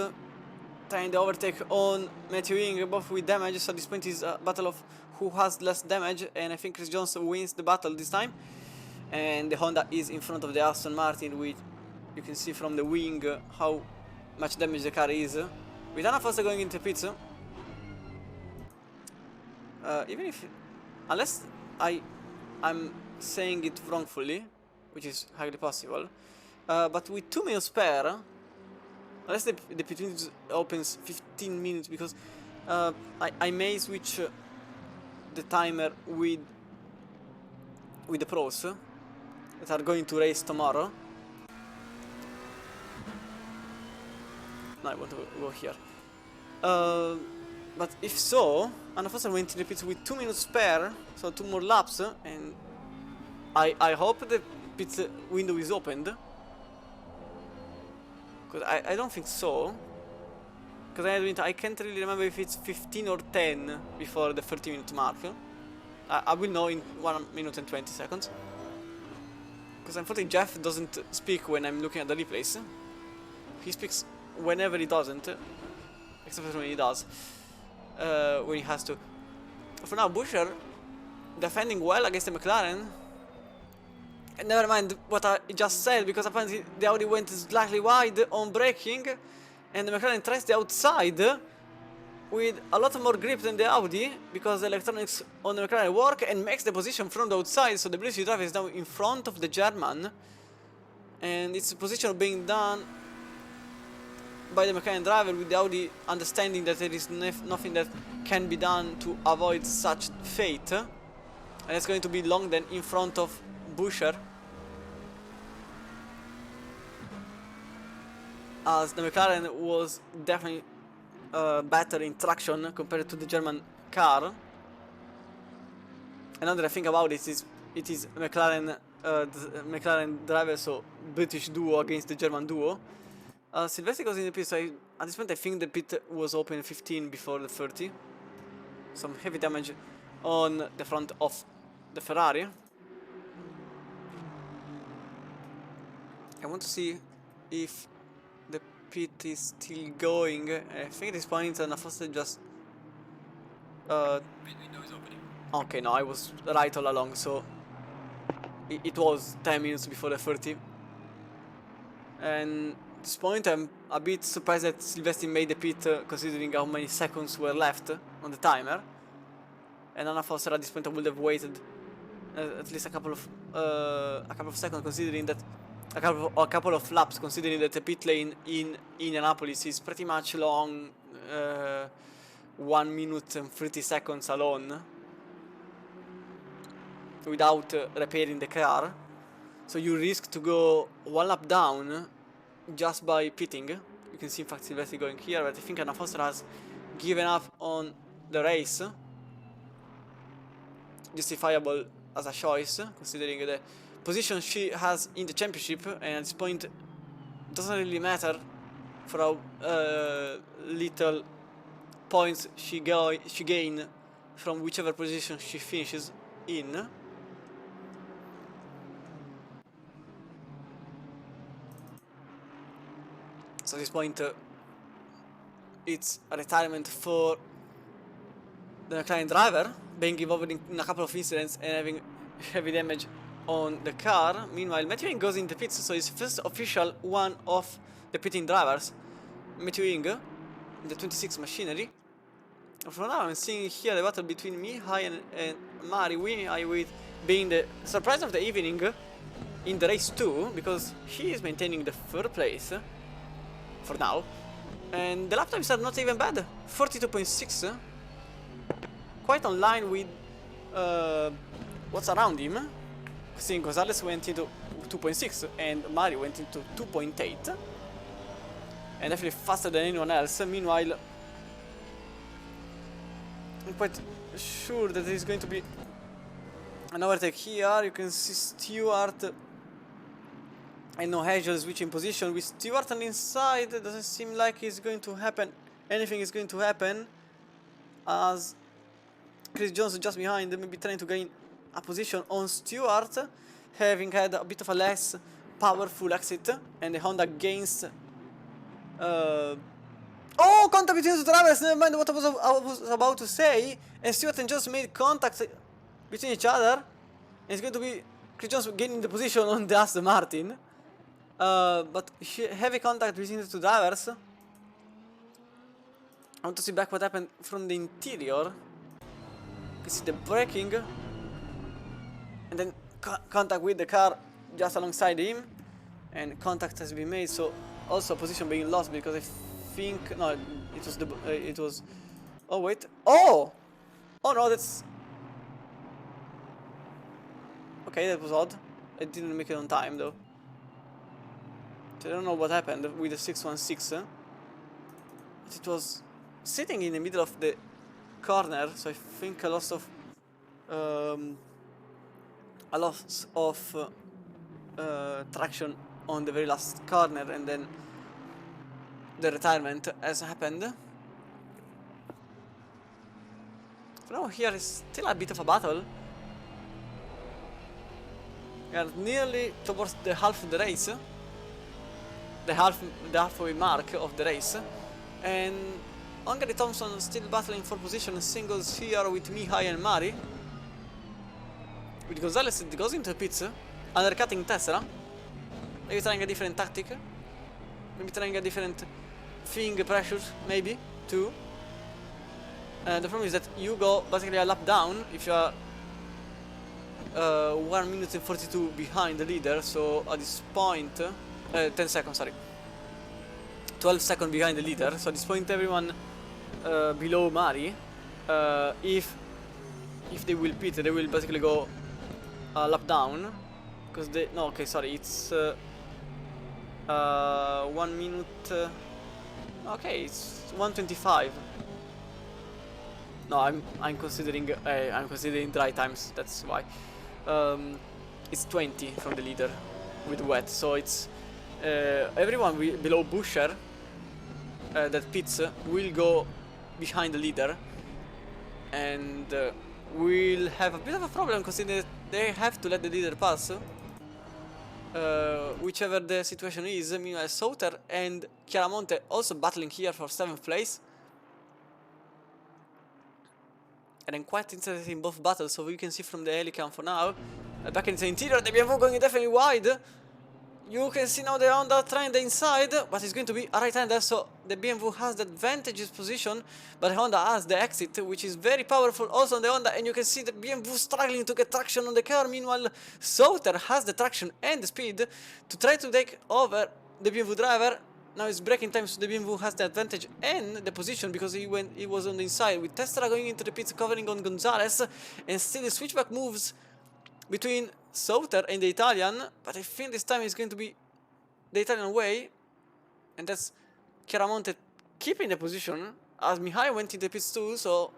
trying to overtake on Matthew Ing, both with damage. So this point is a battle of who has less damage, and I think Chris Jones wins the battle this time. And the Honda is in front of the Aston Martin, with, you can see from the wing how much damage the car is. With Anna Foster going into pits, even if, unless I'm saying it wrongfully, which is highly possible. But with 2 minutes spare, unless the pit window opens 15 minutes, because I may switch the timer with the pros that are going to race tomorrow. No, I want to go here. But if so, Anna Foster went in the pits with 2 minutes spare, so 2 more laps, and I hope the pit window is opened. Because I don't think so. Because I can't really remember if it's 15 or 10 before the 30-minute mark. I will know in 1 minute and 20 seconds. Because unfortunately Jeff doesn't speak when I'm looking at the replays. He speaks whenever he doesn't. Except for when he does. When he has to. For now, Buescher defending well against the McLaren. And never mind what I just said, because apparently the Audi went slightly wide on braking, and the McLaren tries the outside with a lot more grip than the Audi, because the electronics on the McLaren work and makes the position from the outside, so the British driver is now in front of the German, and it's a position being done by the McLaren driver, with the Audi understanding that there is nothing that can be done to avoid such fate, and it's going to be long then in front of Buescher, as the McLaren was definitely better in traction compared to the German car. And now that I think about it, it is McLaren, McLaren driver, so British duo against the German duo. Silvestri goes in the pit, so at this point I think the pit was open 15 before the 30. Some heavy damage on the front of the Ferrari. I want to see if the pit is still going. I think at this point Anna Foster just okay, no, I was right all along, so it was 10 minutes before the 30. And at this point I'm a bit surprised that Silvestri made the pit, considering how many seconds were left on the timer. And Anna Foster at this point would have waited at least a couple of seconds, considering that a couple of laps, considering that the pit lane in Indianapolis is pretty much long, 1 minute and 30 seconds alone, without repairing the car. So you risk to go 1 lap down just by pitting. You can see in fact Silvestri going here, but I think Anna Foster has given up on the race. Justifiable as a choice, considering the position she has in the championship, and at this point it doesn't really matter for how little points she gain from whichever position she finishes in. So at this point it's a retirement for the McLaren driver, being involved in a couple of incidents and having heavy damage on the car. Meanwhile, Matthew Ing goes in the pits, so he's first official one of the pitting drivers. Matthew Ing, the 26 machinery. For now, I'm seeing here the battle between Mihai and Mari. Mihai with being the surprise of the evening in the race 2, because he is maintaining the 3rd place for now. And the lap times are not even bad, 42.6. Quite on line with what's around him. Seeing Gonzalez went into 2.6 and Mari went into 2.8, and definitely faster than anyone else. Meanwhile, I'm quite sure that there is going to be an overtake here. You can see Stewart and no Hagel switching position. With Stewart on the inside, it doesn't seem like it's going to happen. Anything is going to happen, as Chris Jones just behind, maybe trying to gain a position on Stewart, having had a bit of a less powerful exit, and the Honda gains. Oh, contact between the drivers. Never mind what I was about to say. And Stewart and Jones made contact between each other, and it's going to be Chris Jones gaining the position on the Aston Martin. But heavy contact between the two drivers. I want to see back what happened from the interior. You can see the braking, and then contact with the car just alongside him, and contact has been made. So also position being lost because I think no, it was it was. Oh wait! Oh no, that's okay. That was odd. I didn't make it on time though. So I don't know what happened with the 616. But it was sitting in the middle of the corner, so I think a loss of traction on the very last corner, and then the retirement has happened. For now, here is still a bit of a battle. We are nearly towards the half of the race, the halfway mark of the race, and Hungary Thompson still battling for position in singles here with Mihai and Mari. With Gonzalez, it goes into the pits, undercutting Tessera. Maybe trying a different tactic, maybe trying a different thing, pressure, maybe, too. The problem is that you go basically a lap down if you are 1 minute and 42 behind the leader, so at this point, 10 seconds, sorry. 12 seconds behind the leader, so at this point everyone below Mari, if they will pit, they will basically go a lap down, because they, no, okay, sorry, it's 1 minute, okay, it's 1:25. No, I'm considering dry times, that's why. It's 20 from the leader with wet, so it's everyone below Busher that pits will go behind the leader, and will have a bit of a problem considering they have to let the leader pass, whichever the situation is. Meanwhile, Sauter and Chiaramonte also battling here for 7th place. And I'm quite interested in both battles, so you can see from the Helicam for now. Back in the interior, the BMW going definitely wide. You can see now the Honda trying the inside, but it's going to be a right-hander, so the BMW has the advantageous position, but Honda has the exit, which is very powerful also on the Honda, and you can see the BMW struggling to get traction on the car. Meanwhile, Sauter has the traction and the speed to try to take over the BMW driver. Now it's braking time, so the BMW has the advantage and the position because he was on the inside, with Tessera going into the pits, covering on Gonzalez, and still the switchback moves between Sauter and the Italian, but I think this time it's going to be the Italian way, and that's Chiaramonte keeping the position as Mihai went into the pits too, so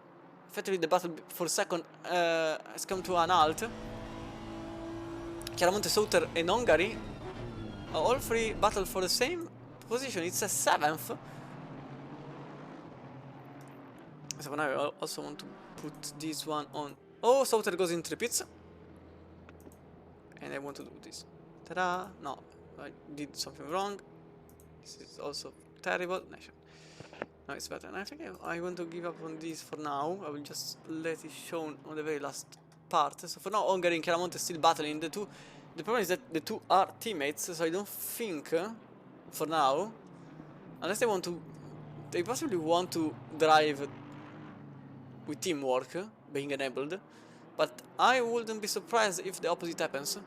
effectively the battle for second has come to an halt. Chiaramonte, Sauter and Hungary all three battle for the same position. It's a 7th. So now I also want to put this one on. Oh, Sauter goes into the pits. And I want to do this. Ta-da! No, I did something wrong. This is also terrible. No, it's better. And I think I want to give up on this for now. I will just let it shown on the very last part. So for now, Hungary and Chiaramonte still battling. The problem is that the two are teammates, so I don't think for now, unless they possibly want to drive with teamwork being enabled, but I wouldn't be surprised if the opposite happens.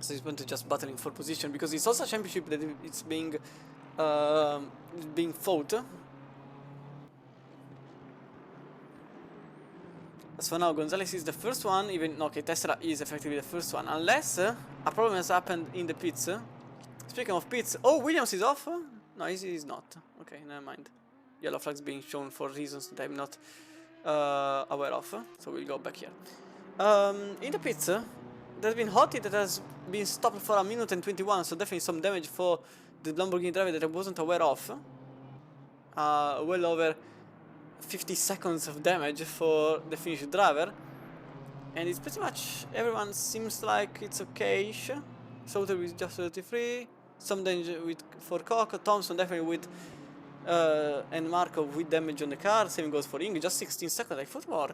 So it's going to just battling for position, because it's also a championship that it's being fought. As for now, Gonzalez is the first one, even, okay, Tessera is effectively the first one, unless a problem has happened in the pits. Speaking of pits, oh, Williams is off? No, he's not. Okay, never mind. Yellow flags being shown for reasons that I'm not aware of, so we'll go back here. In the pits, there's been Hottie that has been stopped for 1 minute and 21, so definitely some damage for the Lamborghini driver that I wasn't aware of. Well over 50 seconds of damage for the Finnish driver, and it's pretty much everyone seems like it's okay-ish. Sauter with just 33, some damage for Koch, Thompson definitely with and Markov with damage on the car. Same goes for Indy, just 16 seconds. I thought more.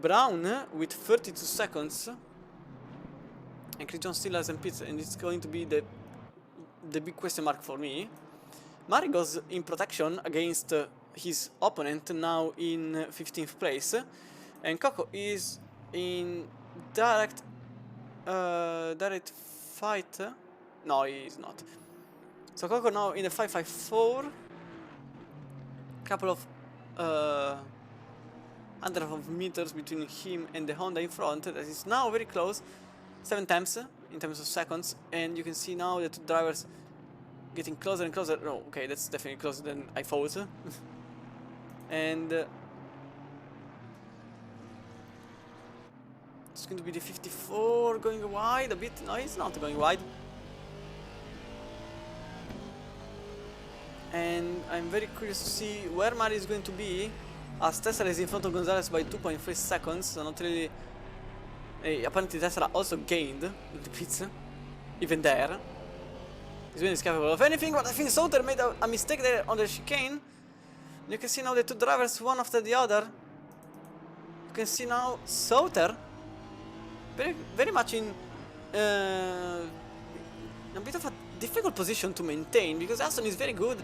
Brown with 32 seconds, and Chris John still hasn't pit, and it's going to be the big question mark for me. Mari goes in protection against his opponent, now in 15th place, and Coco is in direct direct fight. No, he's not. So Coco now in the 554. Couple of hundred of meters between him and the Honda in front. That is now very close. 7 times in terms of seconds, and you can see now the two drivers getting closer and closer. Oh, okay, that's definitely closer than I thought. And it's going to be the 54 going wide a bit. No, it's not going wide. And I'm very curious to see where Mari is going to be, as Tesla is in front of Gonzalez by 2.3 seconds, so not really. Apparently Tesla also gained in the pits, even there. He's really capable of anything, but I think Sauter made a mistake there on the chicane. You can see now the two drivers, one after the other. You can see now Sauter very much in a bit of a difficult position to maintain, because Aston is very good.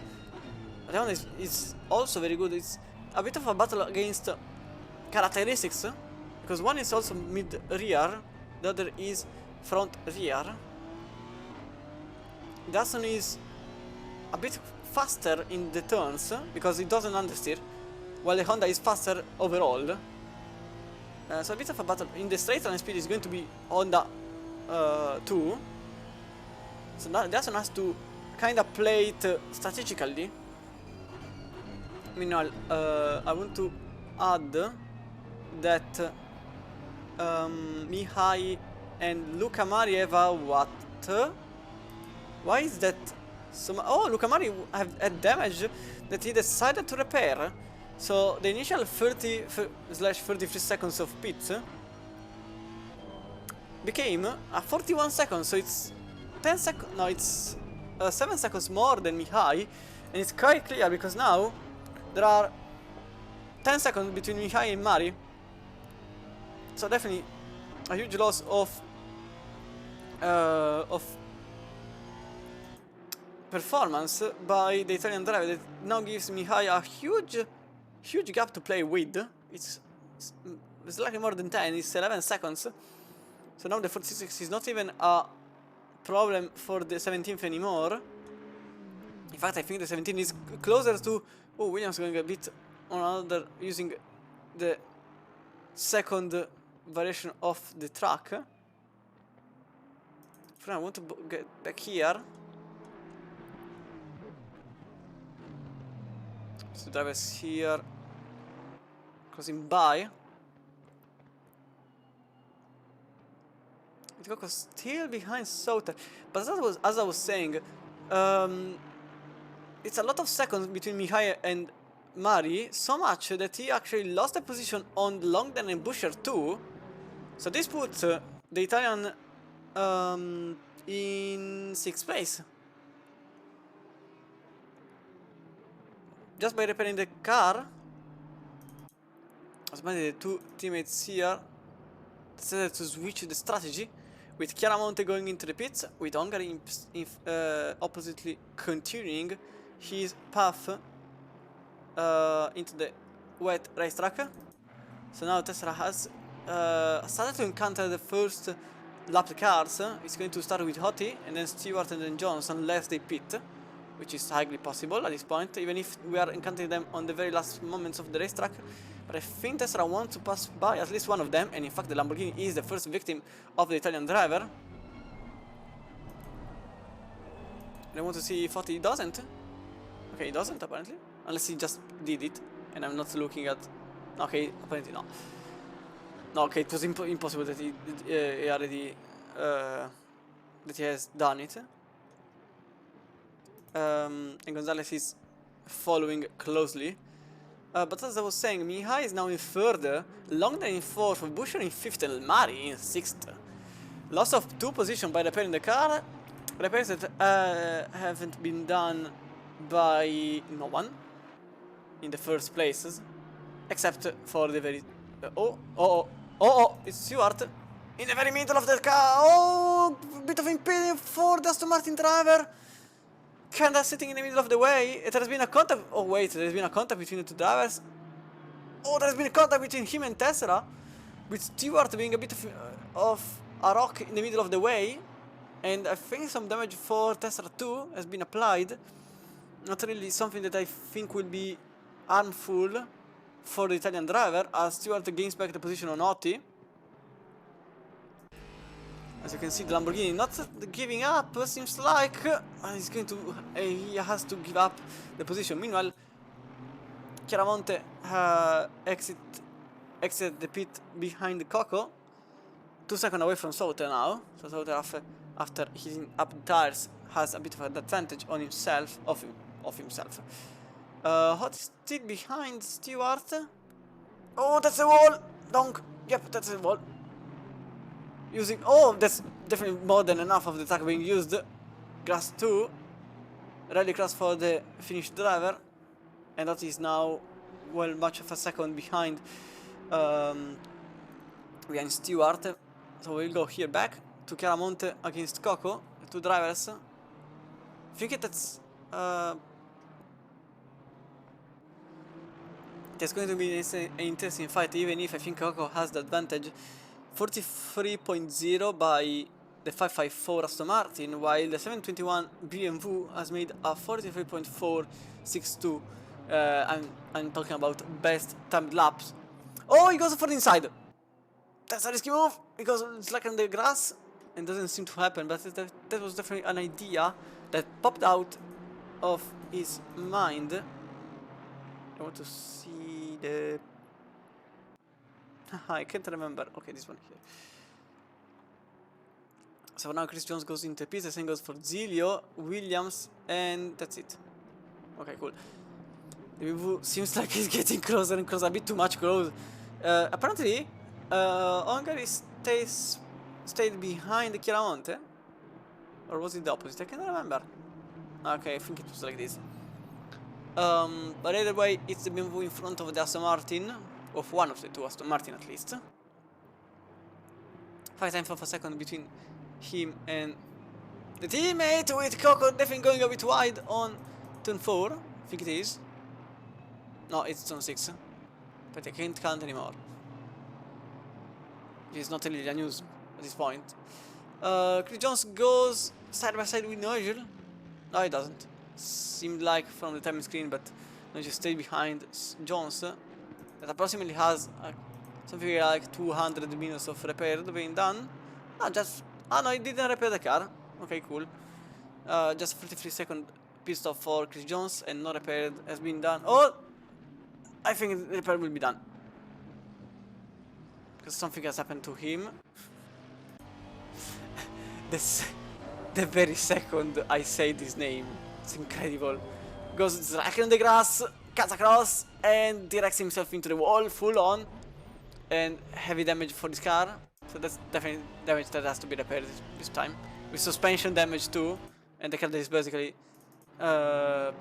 Leon is also very good. It's a bit of a battle against characteristics, because one is also mid-rear, the other is front-rear. Aston is a bit faster in the turns, because it doesn't understeer, while the Honda is faster overall. So a bit of a battle. In the straight line speed is going to be Honda 2. So now Aston has to kind of play it strategically. Meanwhile, I want to add that Mihai and Luca Mari have a what? Why is that? Oh, Luca Mari had damage that he decided to repair. So the initial 30/33 seconds of pits became a 41 seconds. So it's 10 seconds. No, it's 7 seconds more than Mihai, and it's quite clear because now there are 10 seconds between Mihai and Mari. So definitely a huge loss of performance by the Italian driver that now gives Mihai a huge gap to play with. It's slightly more than 10, it's 11 seconds. So now the 46 is not even a problem for the 17th anymore. In fact, I think the 17 is closer to... Oh, Williams going a bit on another, using the second variation of the track. I want to get back here. So the drivers here crossing by. Itcoco still behind Sauter, but as I was saying, it's a lot of seconds between Mihai and Mari, so much that he actually lost the position on Longden and Busher too. So this puts the Italian in 6th place. Just by repairing the car. As the two teammates here decided to switch the strategy, with Chiaramonte going into the pits, with Hungary oppositely continuing his path into the wet racetrack. So now Tesla has started to encounter the first lap cars. It's going to start with Hottie and then Stewart and then Jones, unless they pit, which is highly possible at this point, even if we are encountering them on the very last moments of the racetrack. But I think Tesla wants to pass by at least one of them, and in fact the Lamborghini is the first victim of the Italian driver. And I want to see if Hottie doesn't. Okay, he doesn't apparently, unless he just did it, and I'm not looking at... Okay, apparently no. No, okay, it was impossible that he already... that he has done it. And Gonzalez is following closely. But as I was saying, Mihai is now in 3rd, Longden in 4th, Busher in 5th, and Mari in 6th. Loss of 2 positions by repairing the car. Repairs that haven't been done by no one in the first places, except for the very... it's Stewart in the very middle of the car. Oh, bit of impeding for the Aston Martin driver. Kinda sitting in the middle of the way. It has been a contact. Oh wait, there's been a contact between the two drivers. Oh, there's been a contact between him and Tesla. with Stewart being a bit of a rock in the middle of the way, and I think some damage for Tesla 2 has been applied. Not really something that I think will be harmful for the Italian driver, as Stewart gains back the position on Otti. As you can see, the Lamborghini not giving up, seems like he's going to he has to give up the position. Meanwhile, Chiaramonte exit the pit behind Coco, 2 seconds away from Sauter now. So Sauter, after hitting up the tires, has a bit of an advantage on himself, of himself. Hot is still behind Stewart. Oh, that's a wall! Donk! Yep, that's a wall. Using, oh, that's definitely more than enough of the track being used. Grass 2, rally cross for the finished driver, and that is now well much of a second behind Stewart. So we'll go here back to Chiaramonte against Coco, 2 drivers. I think that's going to be an interesting fight, even if I think Coco has the advantage. 43.0 by the 554 Aston Martin, while the 721 BMW has made a 43.462. I'm talking about best timed laps. Oh, he goes for the inside. That's a risky move because it's like on the grass and doesn't seem to happen. But that was definitely an idea that popped out of his mind. I want to see the. I can't remember. Okay, this one here. So now Chris Jones goes into pits, and goes for Zilio, Williams, and that's it. Okay, cool. The BMW seems like he's getting closer and closer, a bit too much close. Apparently, Hungary stayed behind Chiaramonte, or was it the opposite? I can't remember. Okay, I think it was like this. But either way, it's the BMW in front of the Aston Martin. Of one of the 2 Aston Martin at least. 5 times of a second between him and the teammate, with Coco definitely going a bit wide on turn 4. I think it is. No, it's turn 6. But I can't count anymore. It's not really a news at this point. Chris Jones goes side by side with Nigel. No, he doesn't. Seemed like from the timing screen, but Nigel stayed behind Jones. That approximately has something like 200 minutes of repair being done. No, he didn't repair the car. Okay, cool. Just 33 second pit stop for Chris Jones, and no repair has been done. Oh, I think the repair will be done because something has happened to him. The very second I say this name, it's incredible. Goes right on the grass, cuts across, and directs himself into the wall, full on, and heavy damage for this car. So that's definitely damage that has to be repaired this time, with suspension damage too, and the car that is basically out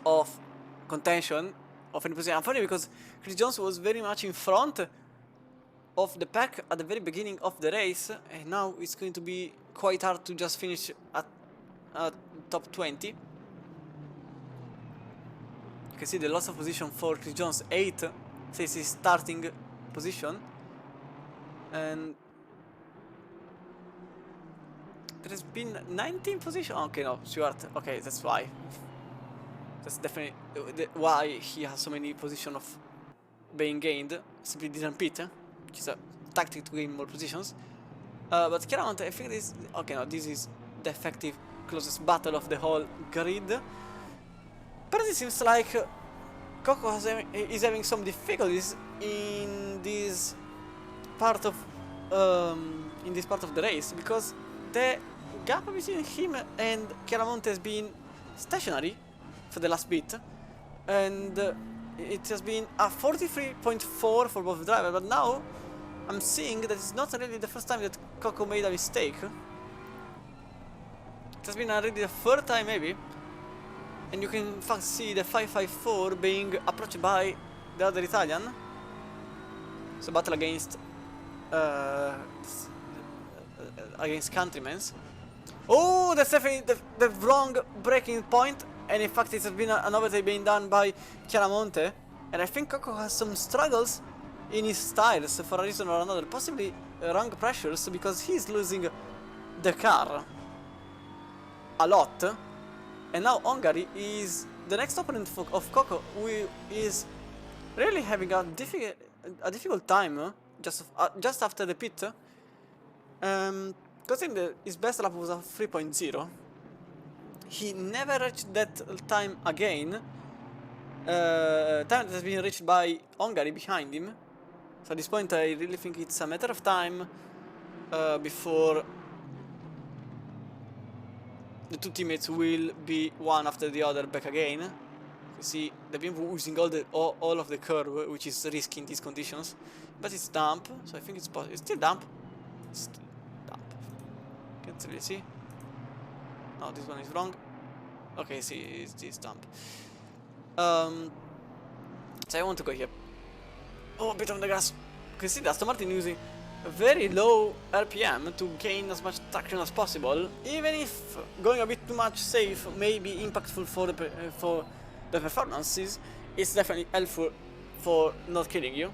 of contention of any position. And funny because Chris Jones was very much in front of the pack at the very beginning of the race, and now it's going to be quite hard to just finish at top 20. You can see the loss of position for Chris Jones, 8, since his starting position. And there has been 19 position. Okay, no, Stewart. Okay, that's why. That's definitely why he has so many positions of being gained. Simply didn't pit, which is a tactic to gain more positions. But Chiaramonte, I think this. Okay, no, this is the effective closest battle of the whole grid. But it seems like Coco is having some difficulties in this part of the race, because the gap between him and Chiaramonte has been stationary for the last bit, and it has been a 43.4 for both drivers. But now I'm seeing that it's not really the first time that Coco made a mistake. It has been already the third time maybe. And you can in fact see the 554 being approached by the other Italian. So battle against countrymen. Oh, that's definitely the wrong braking point. And in fact it has been an overtake being done by Chiaramonte. And I think Coco has some struggles in his tires for a reason or another, possibly wrong pressures, because he's losing the car a lot. And now Hungary is the next opponent of Coco, who is really having a difficult time just after the pit. Considering his best lap was a 3.0, he never reached that time again. Time that has been reached by Hungary behind him. So at this point I really think it's a matter of time before the two teammates will be one after the other back again. You see, they've been using all of the curve, which is risky in these conditions. But it's damp, so I think it's possible. It's still damp. It's still damp. Can't really see. No, this one is wrong. Okay, see, it's damp. So I want to go here. Oh, a bit on the gas. You can see that Aston Martin using a very low RPM to gain as much traction as possible, even if going a bit too much safe may be impactful for the performances. It's definitely helpful for not killing you.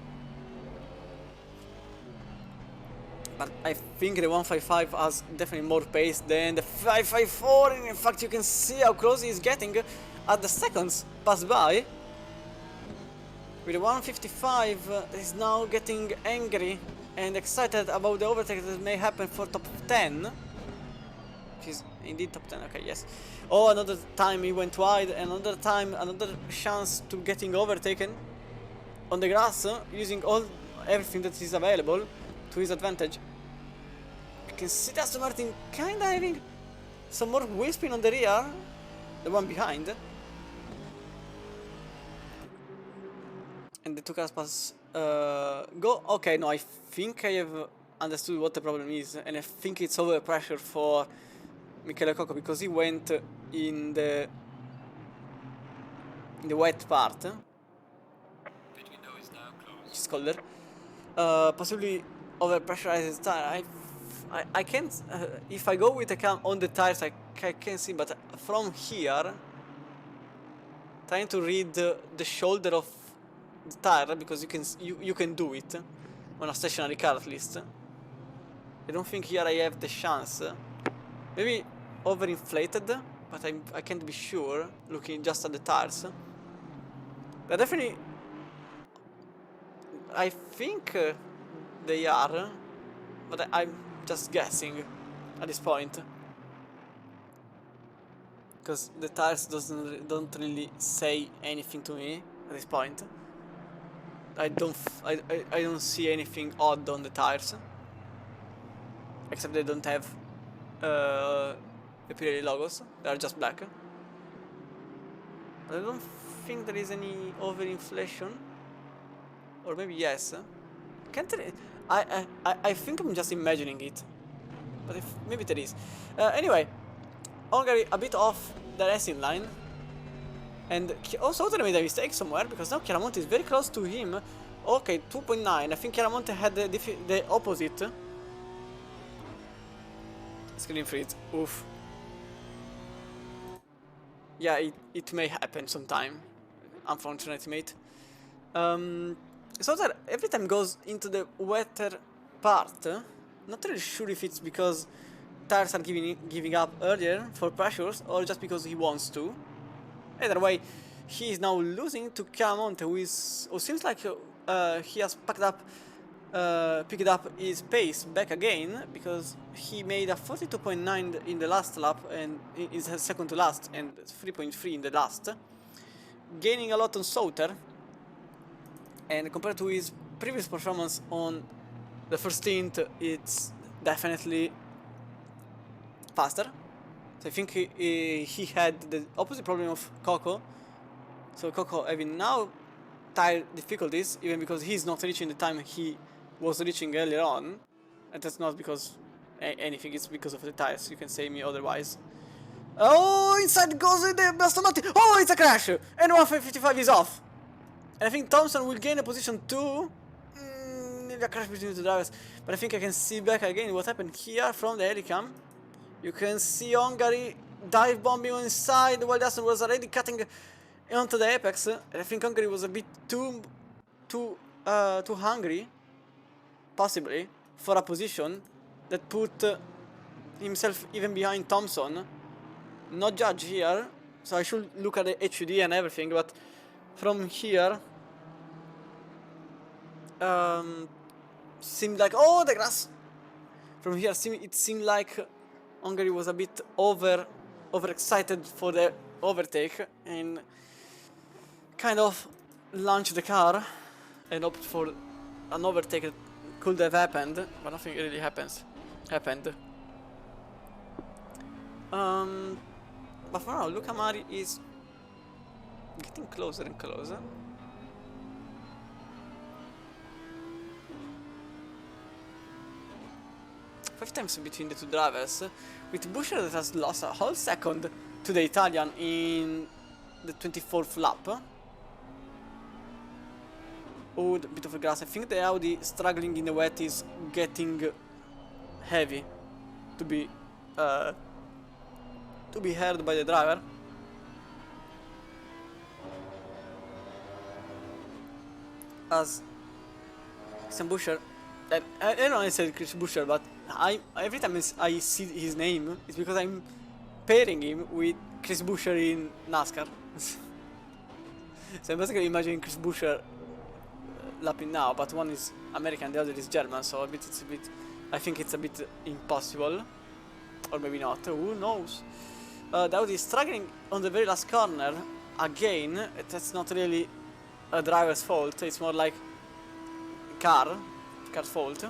But I think the 155 has definitely more pace than the 554, and in fact you can see how close he is getting as the seconds pass by. With the 155 is now getting angry and excited about the overtake that may happen for top 10. Which is indeed top 10, okay, yes. Oh, another time he went wide, another time, another chance to getting overtaken on the grass, using everything that is available to his advantage. You can see that Aston Martin kinda having some more wheel spin on the rear, the one behind. And the two cars pass go. Okay, no, I think I have understood what the problem is, and I think it's overpressure for Michele Coco, because he went in the wet part, which is colder. Possibly overpressurized his tire. I can't. If I go with the cam on the tires, I can see, but from here, trying to read the shoulder of the tire, because you can do it on a stationary car at least. I don't think here I have the chance. Maybe overinflated, but I can't be sure looking just at the tires. But definitely, I think they are, but I'm just guessing at this point, because the tires don't really say anything to me at this point. I don't see anything odd on the tires, except they don't have the Pirelli logos. They are just black. I don't think there is any overinflation, or maybe yes. Can't I think I'm just imagining it, but maybe there is. Anyway, Hungary a bit off the racing line. And also Totally made a mistake somewhere, because now Chiaramonte is very close to him. Okay, 2.9. I think Chiaramonte had the opposite. Screen freeze. Oof. Yeah, it may happen sometime. Unfortunately, mate. So that every time goes into the wetter part. Not really sure if it's because tires are giving up earlier for pressures, or just because he wants to. Either way, he is now losing to Chiaramonte, who seems like he has picked up his pace back again, because he made a 42.9 in the last lap, and is second to last, and 3.3 in the last, gaining a lot on Sauter. And compared to his previous performance on the first stint, it's definitely faster. So I think he had the opposite problem of Coco. So Coco having now tire difficulties, even because he's not reaching the time he was reaching earlier on. And that's not because anything, it's because of the tires. You can say me otherwise. Oh, inside goes the Aston Martin. Oh, it's a crash! And 155 is off. And I think Thompson will gain a position too. Maybe a crash between the two drivers. But I think I can see back again what happened here from the helicam. You can see Hungary dive bombing on inside, while Aston was already cutting onto the apex. And I think Hungary was a bit too too hungry, possibly, for a position that put himself even behind Thompson. Not judge here, so I should look at the HUD and everything, but from here, seemed like, oh, the grass. From here, it seemed like Hungary was a bit overexcited for the overtake and kind of launched the car and opted for an overtake that could have happened, but nothing really happened. But for now, Luca Mari is getting closer and closer. Five times between the two drivers, with Buescher that has lost a whole second to the Italian in the 24th lap. Oh, a bit of a grass. I think the Audi struggling in the wet is getting heavy to be heard by the driver. As Christian Buescher, I don't know I said Christian Buescher, but every time I see his name, it's because I'm pairing him with Chris Buescher in NASCAR. So I'm basically imagining Chris Buescher lapping now, but one is American, the other is German, so I think it's a bit impossible, or maybe not. Who knows? The Audi is struggling on the very last corner again. That's not really a driver's fault. It's more like car's fault.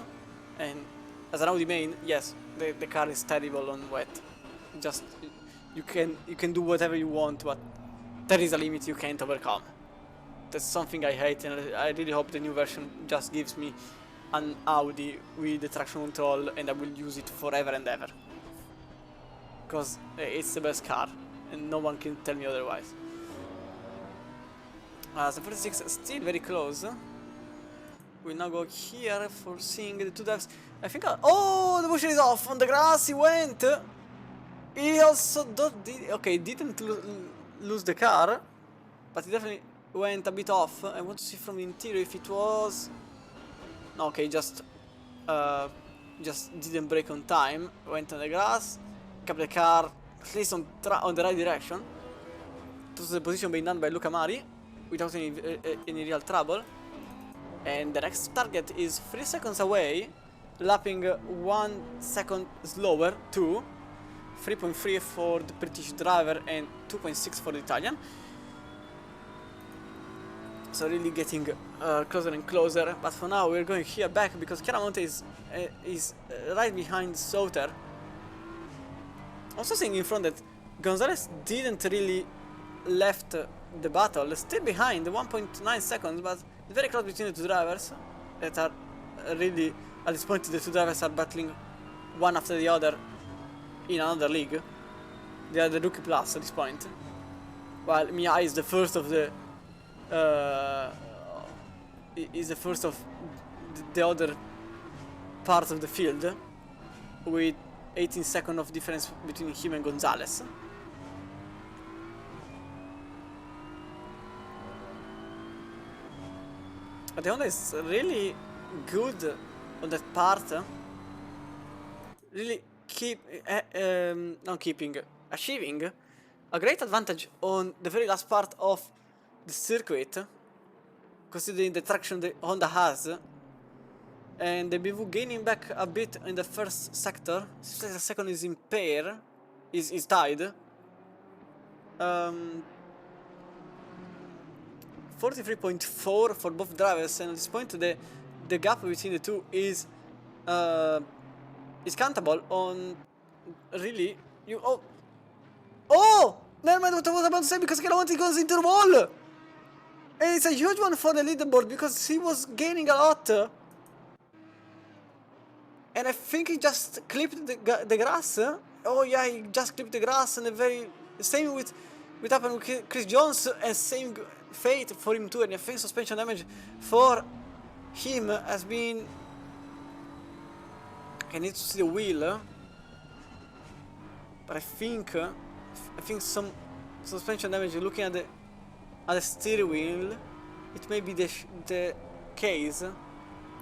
And as an Audi main, yes, the car is terrible on wet. Just you can do whatever you want, but there is a limit you can't overcome. That's something I hate, and I really hope the new version just gives me an Audi with the traction control, and I will use it forever and ever. Because it's the best car, and no one can tell me otherwise. So 46 still very close. We'll now go here for seeing the two drivers. I think. Oh, the Buescher is off on the grass. He went. He also didn't lose the car, but he definitely went a bit off. I want to see from the interior if it was. No, okay, just didn't brake on time. Went on the grass, kept the car at least on the right direction. This was the position being done by Luca Mari without any real trouble. And the next target is 3 seconds away, lapping 1 second slower, 2. 3.3 for the British driver and 2.6 for the Italian. So really getting closer and closer. But for now we're going here back because Chiaramonte is right behind Sauter. Also seeing in front that Gonzalez didn't really left the battle, still behind 1.9 seconds, but very close between the two drivers that are really, at this point the two drivers are battling one after the other in another league. They are the Rookie Plus at this point, while Mia is the first of the other part of the field, with 18 seconds of difference between him and Gonzalez. But the Honda is really good on that part. Really achieving a great advantage on the very last part of the circuit, considering the traction the Honda has. And the BMW gaining back a bit in the first sector. The second is in pair, is tied. 43.4 for both drivers, and at this point the gap between the two is countable on really never mind what I was about to say, because Chiaramonte goes into the wall, and it's a huge one for the leaderboard because he was gaining a lot, and I think he just clipped the grass. Oh yeah, he just clipped the grass, and the very same with happened with Chris Jones, and same fate for him too. And I think suspension damage for him has been. I need to see the wheel, but I think some suspension damage. Looking at the steering wheel, it may be the case.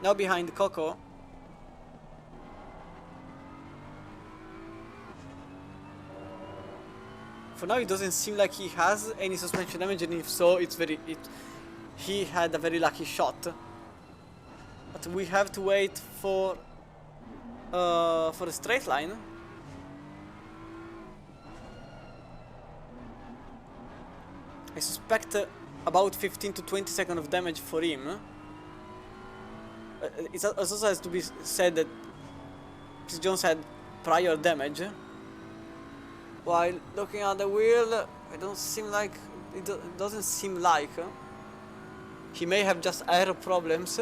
Now behind Coco. For now, it doesn't seem like he has any suspension damage, and if so, he had a very lucky shot. But we have to wait for a straight line. I suspect about 15 to 20 seconds of damage for him. It also has to be said that Chris Jones had prior damage. While looking at the wheel, it doesn't seem like he may have just air problems,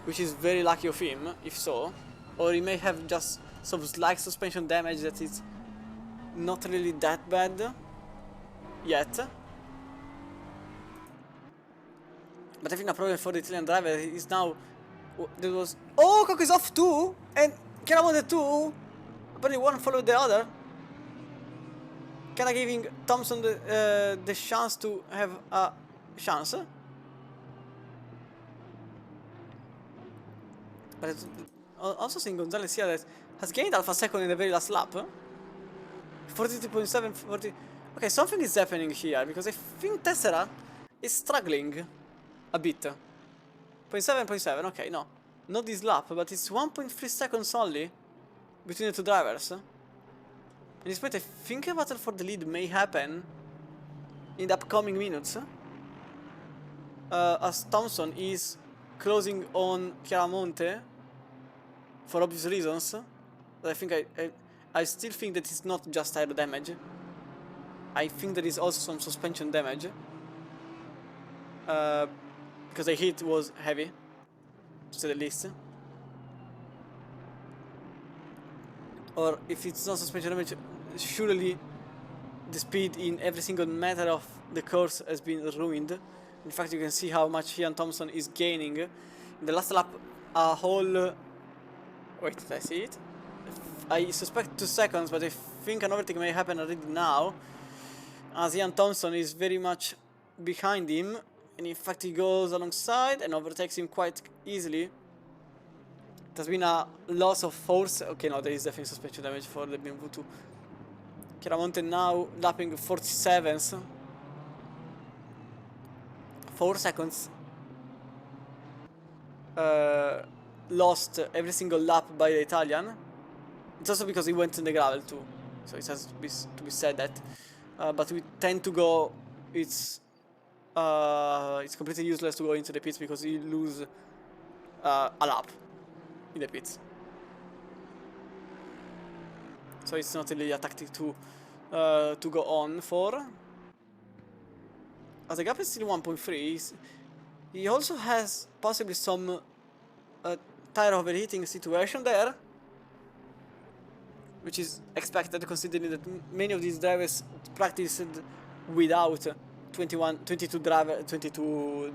which is very lucky of him, if so, or he may have just some slight suspension damage that is not really that bad yet. But I think the problem for the Italian driver is now there was Coco is off too, and Chiaramonte too. Apparently one followed the other. Kinda giving Thompson the chance to have a chance. But it's also seeing Gonzalez here that has gained half a second in the very last lap. 42.7, 40. Okay, something is happening here because I think Tessera is struggling a bit. 0.7, okay, no. Not this lap, but it's 1.3 seconds only between the two drivers. At this point, I think a battle for the lead may happen in the upcoming minutes. As Thompson is closing on Chiaramonte for obvious reasons. But I think I still think that it's not just aero damage. I think there is also some suspension damage. Because the hit was heavy, to say the least. Or if it's not suspension damage, surely the speed in every single meter of the course has been ruined. In fact, you can see how much Ian Thompson is gaining. In the last lap, a whole... Wait, did I see it? I suspect 2 seconds, but I think an overtake may happen already now, as Ian Thompson is very much behind him, and in fact he goes alongside and overtakes him quite easily. It has been a loss of force. Okay, no, there is definitely suspension damage for the BMW 2. Chiaramonte now lapping 47s. 4 seconds. Lost every single lap by the Italian. It's also because he went in the gravel too, so it has to be said that. But we tend to go. It's completely useless to go into the pits because you lose a lap in the pits. So it's not really a tactic to go on for. As the gap is still 1.3, he also has possibly some tire overheating situation there, which is expected considering that many of these drivers practiced without 22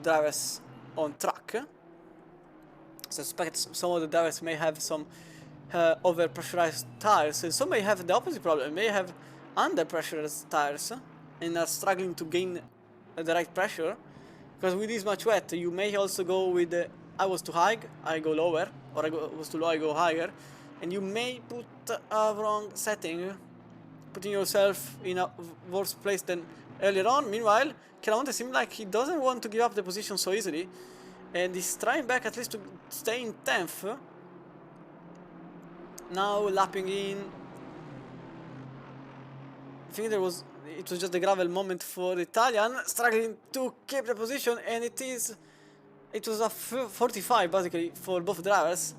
drivers on track. So I suspect some of the drivers may have some over-pressurized tires, and some may have the opposite problem, may have under-pressurized tires and are struggling to gain the right pressure. Because with this much wet, you may also go with I was too high, I go lower, or I was too low, I go higher, and you may put a wrong setting, putting yourself in a worse place than earlier on. Meanwhile, Chiaramonte seems like he doesn't want to give up the position so easily, and he's trying back at least to stay in 10th. Now lapping in. I think it was just a gravel moment for the Italian, struggling to keep the position, and it was a 45 basically for both drivers.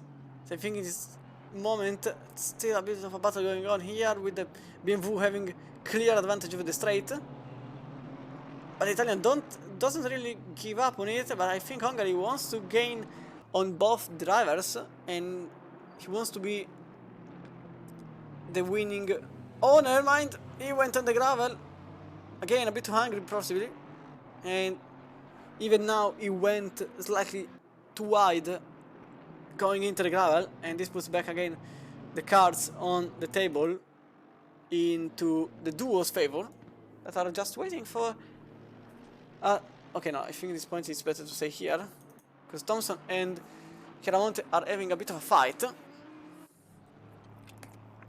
So I think in this moment still a bit of a battle going on here, with the BMW having clear advantage over the straight. But the Italian doesn't really give up on it, but I think Hungary wants to gain on both drivers, and he wants to be the winning. Oh, never mind, he went on the gravel. Again, a bit too hungry possibly. And even now he went slightly too wide going into the gravel, and this puts back again the cards on the table into the duo's favor, that are just waiting for... okay, no, I think at this point it's better to stay here, because Thompson and Chiaramonte are having a bit of a fight.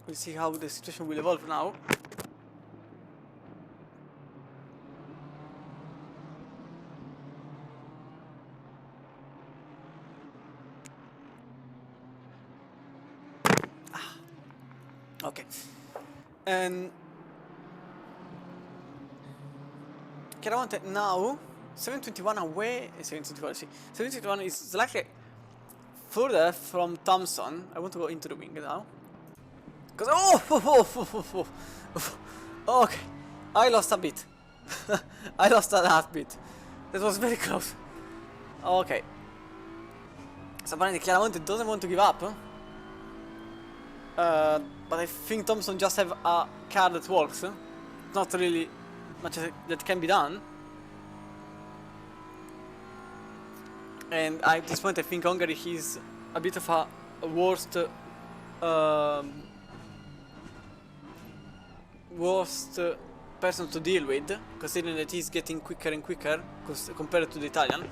We'll see how the situation will evolve now. Okay. And Chiaramonte now 721 away. 721, see. 721 is slightly further from Thompson. I want to go into the wing now. Because okay, I lost a bit. I lost a half bit. That was very close. Okay. So apparently Chiaramonte doesn't want to give up. But I think Thompson just have a car that works. Not really much that can be done. And at this point I think Hungary is a bit of a worst person to deal with, considering that he's getting quicker and quicker compared to the Italian.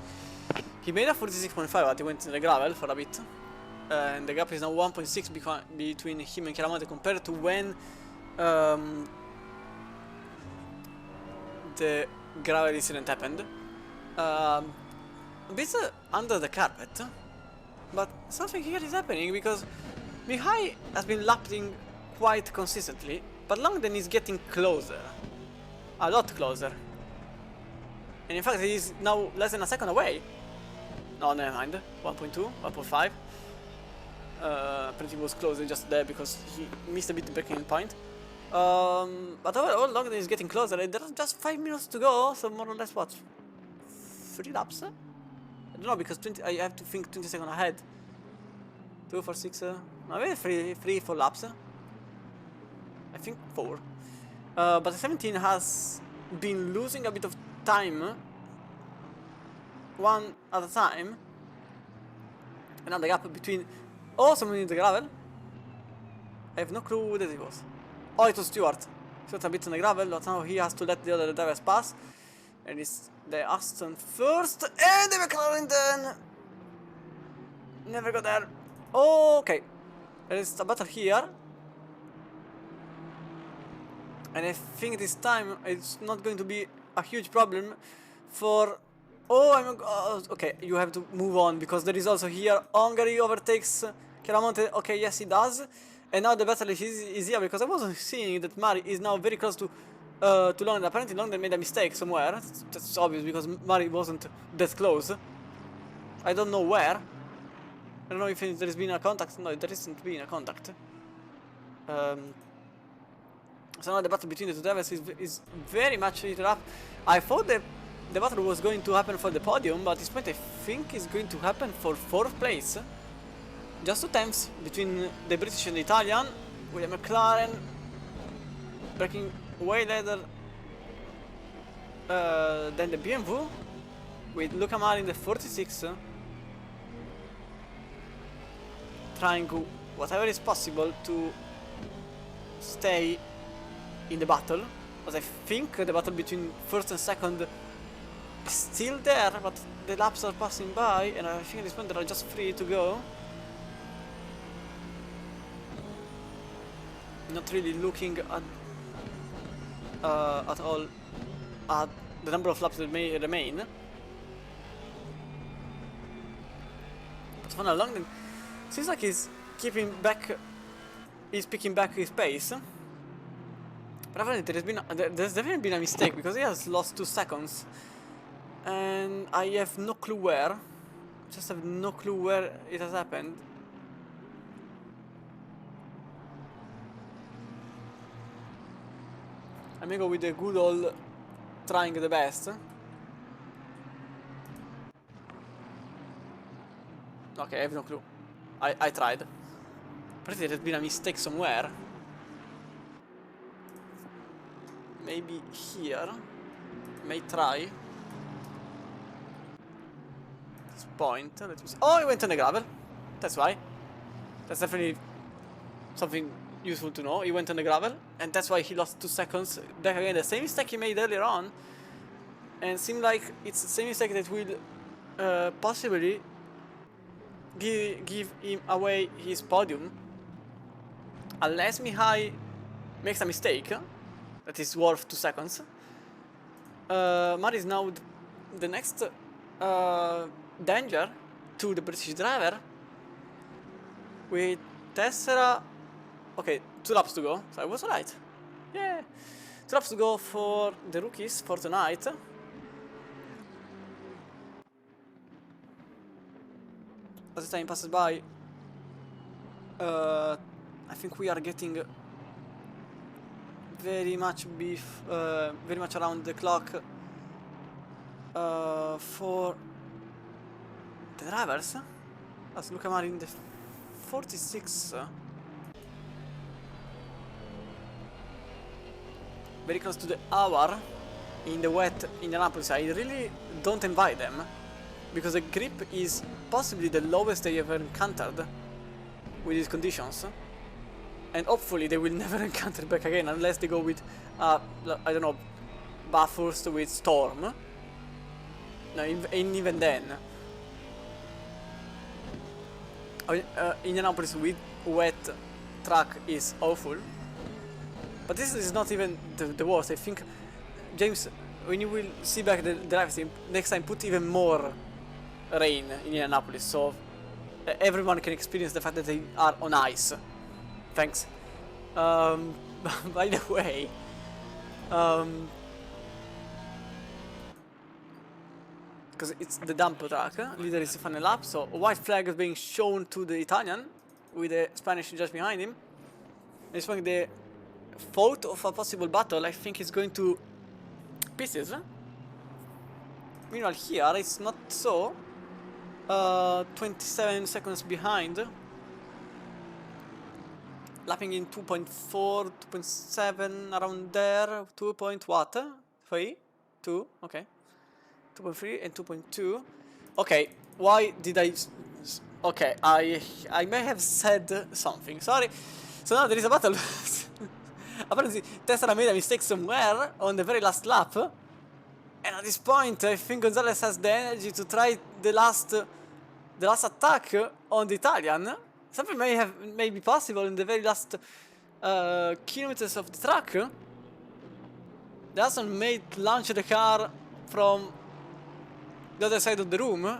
He made a 46.5 but he went in the gravel for a bit. And the gap is now 1.6 between him and Chiaramonte compared to when the gravel incident happened. A bit under the carpet, but something here is happening because Mihai has been lapping quite consistently, but Longden is getting closer, a lot closer. And in fact he is now less than a second away. No, never mind, 1.2, 1.5. Apparently was closer just there because he missed a bit the breaking point. But overall Longden is getting closer and there's just 5 minutes to go, so more or less what? 3 laps? I don't know because I have to think 20 seconds ahead. 2, 4, 6, no, maybe 3, 4 laps. I think 4. But the 17 has been losing a bit of time, one at a time. And now the gap between someone in the gravel. I have no clue who that it was. Oh, it was Stewart. Stewart a bit in the gravel, but now he has to let the other drivers pass. And it's the Aston first, and the McLaren then never got there. Okay, there is a battle here, and I think this time it's not going to be a huge problem for. Okay, you have to move on because there is also here Hungary overtakes Chiaramonte. Okay, yes, he does. And now the battle is here because I wasn't seeing that Mari is now very close to Longden. Apparently Longden made a mistake somewhere. That's obvious because Mari wasn't that close. I don't know where. I don't know if there's been a contact. No, there isn't been a contact. So now the battle between the two drivers is very much heated up. I thought that the battle was going to happen for the podium, but at this point I think it's going to happen for 4th place. Just 2 tenths between the British and the Italian, with the McLaren breaking way later than the BMW, with Luca Mari in the 46, trying whatever is possible to stay in the battle. But I think the battle between 1st and 2nd is still there, but the laps are passing by, and I think at this point there are just 3 to go. Not really looking at all at the number of laps that may remain. But for now, Longden seems like he's picking back his pace. But apparently there's definitely been a mistake because he has lost 2 seconds, and I have no clue where. Just have no clue where it has happened. I may go with the good old trying the best. Okay, I have no clue. I tried. Apparently there's been a mistake somewhere. Maybe here. May try. This point. Let me see. Oh, he went on the gravel. That's why. That's definitely something useful to know. He went on the gravel, and that's why he lost 2 seconds. Back again, the same mistake he made earlier on, and seemed like it's the same mistake that will possibly give him away his podium unless Mihai makes a mistake that is worth 2 seconds. Mari is now the next danger to the British driver with Tessera. Okay, 2 laps to go, so I was right. Yeah, 2 laps to go for the rookies for tonight. As the time passes by, I think we are getting very much very much around the clock for the drivers. Let's look at in the 46. Very close to the hour in the wet Indianapolis. I really don't envy them because the grip is possibly the lowest they ever encountered with these conditions, and hopefully they will never encounter back again unless they go with I don't know, Bathurst with storm. No, and even then Indianapolis with wet track is awful. But this is not even the worst. I think, James, when you will see back the drivers next time, put even more rain in Indianapolis, so everyone can experience the fact that they are on ice. Thanks. By the way, because it's the dump track, leader is the final lap, so a white flag is being shown to the Italian with the Spanish just behind him. It's showing the thought of a possible battle. I think it's going to pieces. Meanwhile here it's not so. 27 seconds behind. Lapping in 2.4, 2.7, around there. 2 point what? 3? 2? Okay. 2.3 and 2.2. Okay, why did I... Okay, I may have said something. Sorry. So now there is a battle. Apparently Tesla made a mistake somewhere on the very last lap, and at this point I think Gonzalez has the energy to try the last attack on the Italian. Something may be possible in the very last kilometers of the track. The Aston may launch the car from the other side of the room. I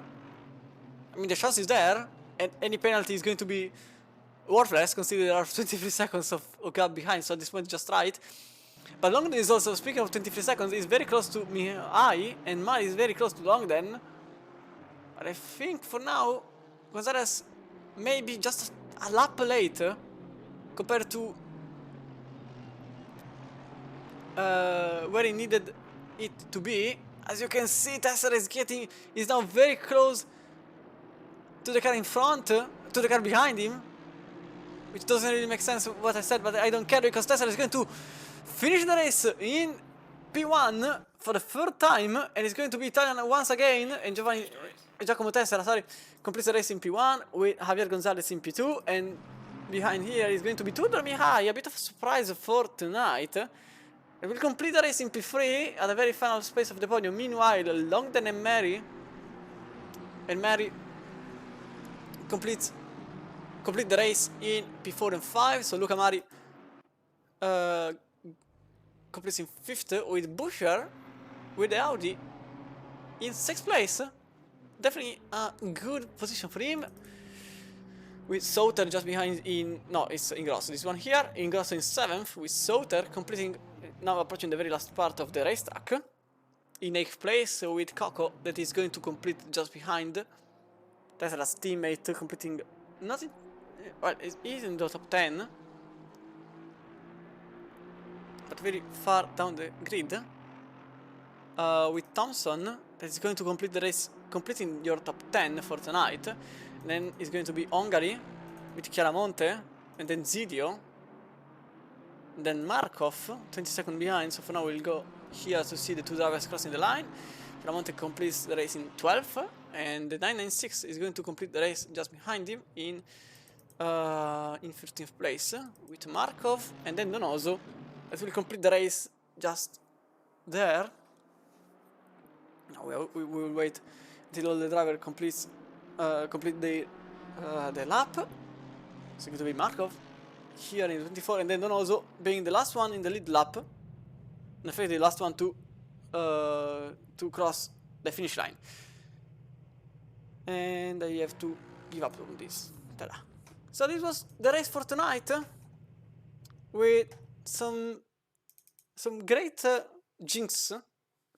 mean, the chance is there, and any penalty is going to be worthless, considering there are 23 seconds of gap behind, so at this point just right. But Longden is also, speaking of 23 seconds, is very close to Mihai, and Mari is very close to Longden. But I think for now, Gonzalez may be just a lap later compared to where he needed it to be. As you can see, Tesla is now very close to the car in front, to the car behind him. Which doesn't really make sense what I said, but I don't care because Tesla is going to finish the race in P1 for the third time, and it's going to be Italian once again, and Giacomo Tessera, sorry, completes the race in P1 with Javier Gonzalez in P2, and behind here is going to be Tudor Mihai, a bit of a surprise for tonight. And will complete the race in P3 at the very final space of the podium. Meanwhile, Longden and Mary complete the race in P4 and 5, so Luca Mari completes in 5th with Buescher with the Audi in 6th place. Definitely a good position for him, with Sauter just behind it's Ingrosso, this one here. Ingrosso in 7th with Sauter completing, now approaching the very last part of the racetrack, in 8th place with Coco that is going to complete just behind. Tesla's teammate completing nothing. Well, he's in the top 10, but very far down the grid. With Thompson, that is going to complete the race, completing your top 10 for tonight. And then it's going to be Hungary with Chiaramonte, and then Zidio, and then Markov, 20 seconds behind. So for now we'll go here to see the two drivers crossing the line. Chiaramonte completes the race in 12th, and the 996 is going to complete the race just behind him in 15th place with Markov, and then Donoso that will complete the race just there. Now we will wait until all the driver complete the the lap. It's going to be Markov here in 24, and then also being the last one in the lead lap. In fact, the last one to cross the finish line. And I have to give up on this. Ta-da. So this was the race for tonight, with some great jinx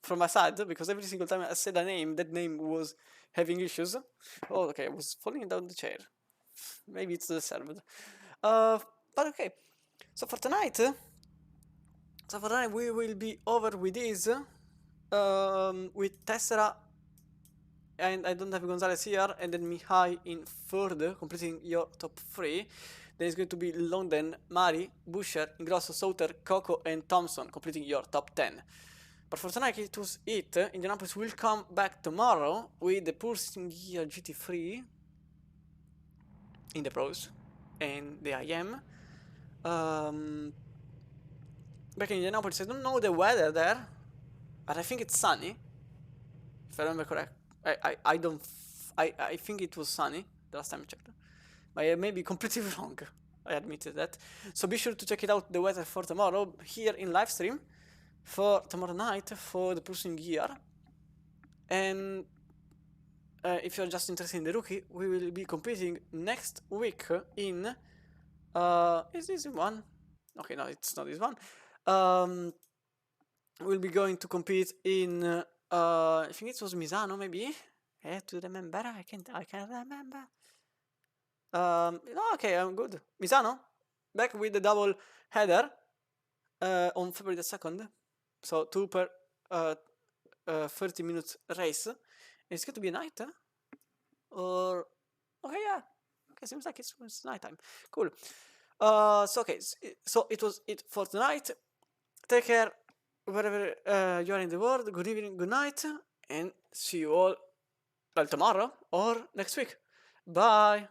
from my side, because every single time I said a name, that name was having issues. Oh, okay, I was falling down the chair. Maybe it's deserved. But okay, so for tonight we will be over with this, with Tessera, and I don't have Gonzalez here, and then Mihai in third, completing your top 3. Then it's going to be London, Mari, Busher, Ingrosso, Sauter, Coco, and Thompson, completing your top 10. But for tonight it was it. Indianapolis will come back tomorrow with the Pulsing Gear GT3 in the pros and the IM. Back in Indianapolis, I don't know the weather there, but I think it's sunny, if I remember correct. I think it was sunny the last time I checked, but I may be completely wrong. I admitted that. So be sure to check it out, the weather for tomorrow, here in live stream for tomorrow night for the Pulsing Gear. And if you're just interested in the rookie, we will be competing next week in is this one? Okay, no, it's not this one. We'll be going to compete in I think it was Misano, maybe. I have to remember. I can't remember. No, okay, I'm good. Misano, back with the double header on February the 2nd. So 2 per 30 minutes race. And it's going to be a night, huh? Or okay, yeah. Okay, seems like it's nighttime. Cool. So okay, so it was it for tonight. Take care wherever you are in the world. Good evening, good night, and see you all tomorrow or next week. Bye.